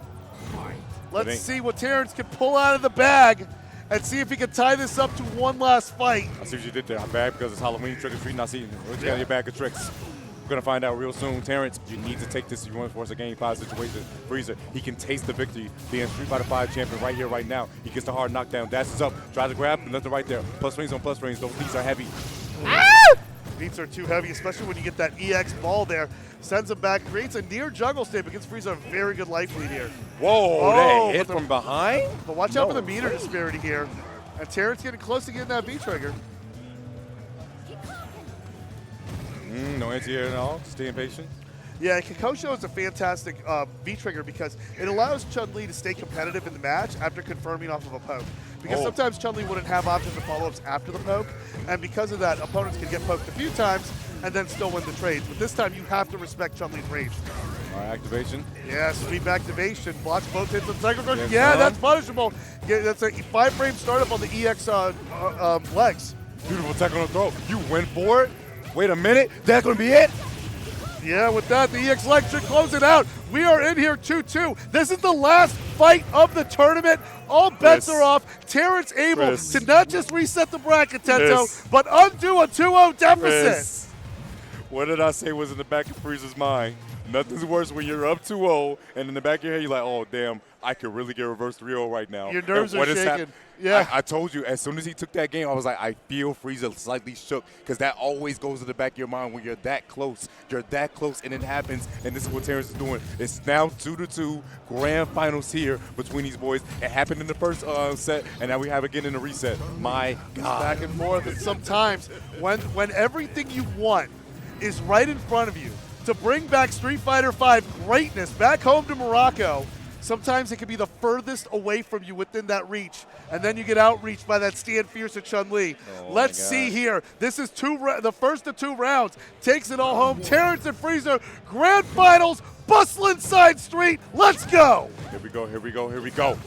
Let's see what Terrence can pull out of the bag and see if he can tie this up to one last fight. I see what you did there. I'm bad because it's Halloween trick-or-treat, not seeing what you got in your bag of tricks. We're going to find out real soon. Terrence, you need to take this if you want to force a Game 5 situation. Frezzer, he can taste the victory being Street Fighter V champion right here, right now. He gets the hard knockdown, dashes up, tries to grab, and left to right there. Plus rings on plus rings. Those knees are heavy. Beats are too heavy, especially when you get that EX ball there. Sends him back, creates a near juggle state, but gives Frezzer a very good life lead here. Whoa, that hit from behind? But watch out for the meter disparity here. And Terrence getting close to getting that V-trigger. No anti-air at all, staying patient. Yeah, Kakosho is a fantastic V-trigger because it allows Chun-Li to stay competitive in the match after confirming off of a poke. Because sometimes Chun-Li wouldn't have options of follow-ups after the poke, and because of that, opponents can get poked a few times and then still win the trades. But this time, you have to respect Chun-Li's range. All right, activation. Yeah, sweep activation. Blocks both hits on Cycle Crush. Yeah, that's punishable. Yeah, that's a 5-frame startup on the EX legs. Beautiful tech on the throat. You went for it? Wait a minute. That's going to be it? Yeah, with that, the EX leg should close it out. We are in here 2-2. This is the last fight of the tournament. All bets are off. Terrence able to not just reset the bracket, Tento, but undo a 2-0 deficit. What did I say was in the back of Freezer's mind? Nothing's worse when you're up 2-0, and in the back of your head, you're like, oh, damn, I could really get reverse 3-0 right now. Your nerves And are shaking. Yeah. I told you, as soon as he took that game, I was like, I feel Frezzer slightly shook, because that always goes to the back of your mind when you're that close. You're that close, and it happens, and this is what Terrence is doing. It's now 2-2, grand finals here between these boys. It happened in the first set, and now we have it again in the reset. My God. Back and forth, and sometimes when everything you want is right in front of you, to bring back Street Fighter V greatness back home to Morocco, sometimes it can be the furthest away from you within that reach, and then you get outreached by that Stand Fierce of Chun-Li. Let's see here. This is the first of 2 rounds. Takes it all home. Terrence and Frezzer, grand finals, bustling side street. Let's go. Here we go, here we go, here we go.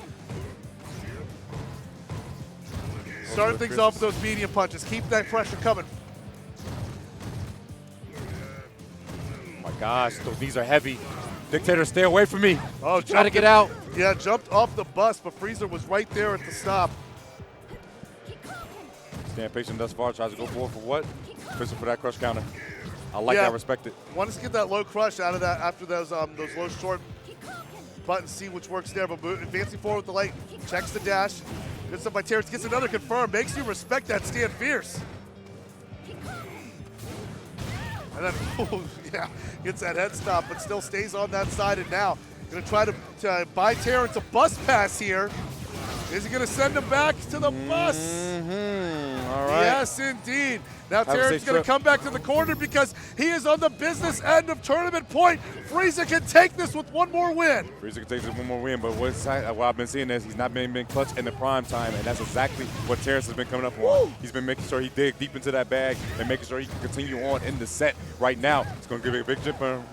Start things off with those medium punches. Keep that pressure coming. Oh my gosh, those knees are heavy. Dictator, stay away from me. Oh, try to get out. Yeah, jumped off the bus, but Frezzer was right there at the stop. Stand patient thus far, tries to go forward for what? Fishing for that crush counter. I like that, respect it. Want to get that low crush out of that after those low short buttons, see which works there, but advancing forward with the light, checks the dash. Good stuff by Terrence, gets another confirm, makes you respect that Stand Fierce. And then, yeah, gets that head stop, but still stays on that side. And now, going to try to buy Terrence a bus pass here. Is he going to send him back to the bus? All right. Yes, indeed. Now Terrence is going to come back to the corner because he is on the business end of tournament point. Frezzer can take this with one more win. Frezzer can take this with one more win, but what I've been seeing is he's not been clutch in the prime time, and that's exactly what Terrence has been coming up on. He's been making sure he dig deep into that bag and making sure he can continue on in the set right now. It's going to give it a big jump,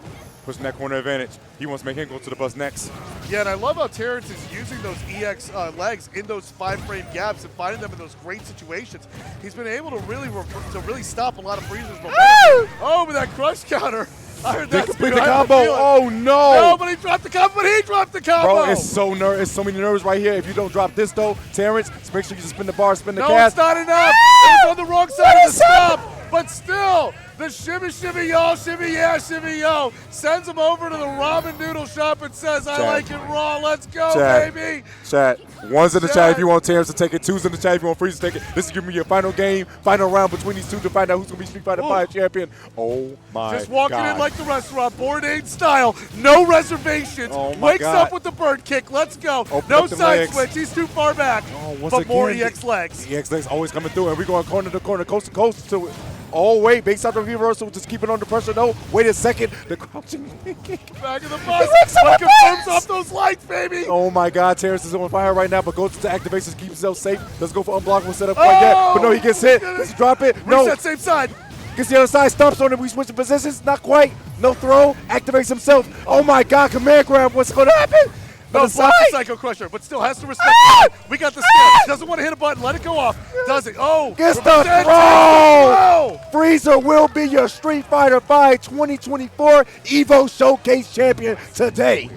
pushing that corner advantage. He wants to make him go to the bus next. Yeah, and I love how Terrence is using those EX legs in those 5-frame gaps and finding them in those great situations. He's been able to really stop a lot of Frezzer's momentum. Oh, with that crush counter. I heard that. Complete the combo. Oh no! No, but he dropped the combo. But he dropped the combo. Bro, it's so many nerves right here. If you don't drop this though, Terrence, just make sure you just spin the bar, spin the cast. cast. No, it's not enough. It's on the wrong side of the stop. But still, the shimmy, shimmy, y'all, shimmy, yeah, shimmy, yo, sends him over to the ramen noodle shop and says, I like it raw. Let's go, baby. Chat. One's in the chat if you want Terrence to take it. Two's in the chat if you want Frezzer to take it. This is going to be your final game, final round between these two to find out who's going to be Street Fighter V champion. Oh, my God. Just walking in like the restaurant, Bourdain style, no reservations. Oh, my Wakes God. up with the bird kick. Let's go. Open no up the side legs. switch. He's too far back. Oh, once but again, more EX legs. EX legs always coming through, and we're going corner to corner, coast to coast to it. Oh, wait, base out the reversal, just keep it under pressure. No, wait a second. The crouching kick. Back of the bus. But confirms off those lights, baby. Oh, my God. Terrence is on fire right now, but goes to activations, keeps himself safe. Let's go for unblockable setup quite yet. But no, he gets hit. Does he drop it? No. Reset same side. Gets the other side, stomps on him. We switching positions. Not quite. No throw. Activates himself. Oh, my God. Command grab. What's going to happen? No, block the Psycho Crusher, but still has to respect it. We got the skip. Doesn't want to hit a button. Let it go off. Does it? Oh. Gets the throw. Frezzer will be your Street Fighter V 2024 EVO Showcase champion today.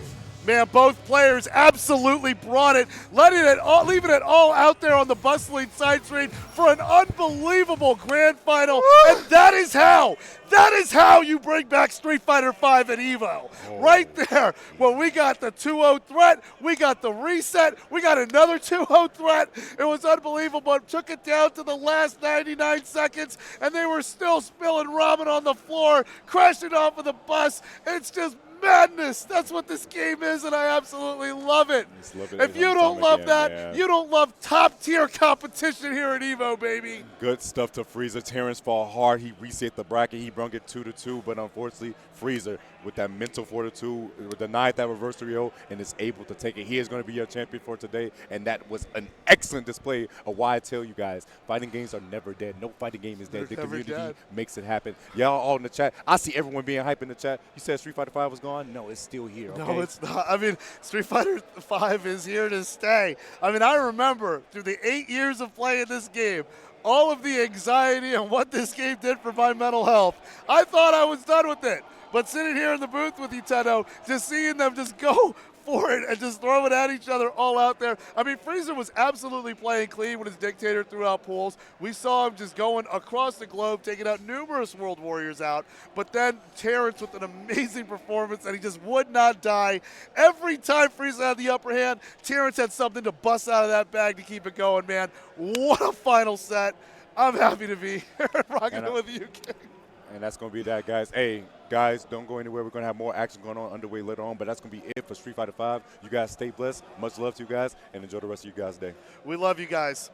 Man, both players absolutely brought it, leaving it all out there on the bustling side street for an unbelievable grand final. And that is how you bring back Street Fighter V at EVO. Right there, when we got the 2-0 threat, we got the reset, we got another 2-0 threat. It was unbelievable. It took it down to the last 99 seconds, and they were still spilling ramen on the floor, crashing off of the bus. It's just madness. That's what this game is, and I absolutely love it. If you don't love that, you don't love top-tier competition here at EVO, baby. Good stuff to Frezzer. Terrence fought hard. He reset the bracket. He brung it 2-2, but unfortunately, Frezzer, with that mental fortitude, denied that reverse 3-0 and is able to take it. He is going to be your champion for today, and that was an excellent display of why I tell you guys, fighting games are never dead. No fighting game is dead. The community makes it happen. Y'all all in the chat. I see everyone being hype in the chat. You said Street Fighter V was gone? No, it's still here. Okay? No, it's not. I mean, Street Fighter V is here to stay. I mean, I remember through the 8 years of playing this game, all of the anxiety and what this game did for my mental health. I thought I was done with it. But sitting here in the booth with you, Tenno, just seeing them just go for it and just throw it at each other all out there. I mean, Frezzer was absolutely playing clean with his Dictator throughout pools. We saw him just going across the globe, taking out numerous World Warriors out. But then Terrence with an amazing performance, and he just would not die. Every time Frezzer had the upper hand, Terrence had something to bust out of that bag to keep it going, man. What a final set. I'm happy to be here rocking it with you, King. And that's going to be that, guys. Hey, guys, don't go anywhere. We're going to have more action going on underway later on, but that's going to be it for Street Fighter V. You guys stay blessed. Much love to you guys, and enjoy the rest of you guys' day. We love you guys.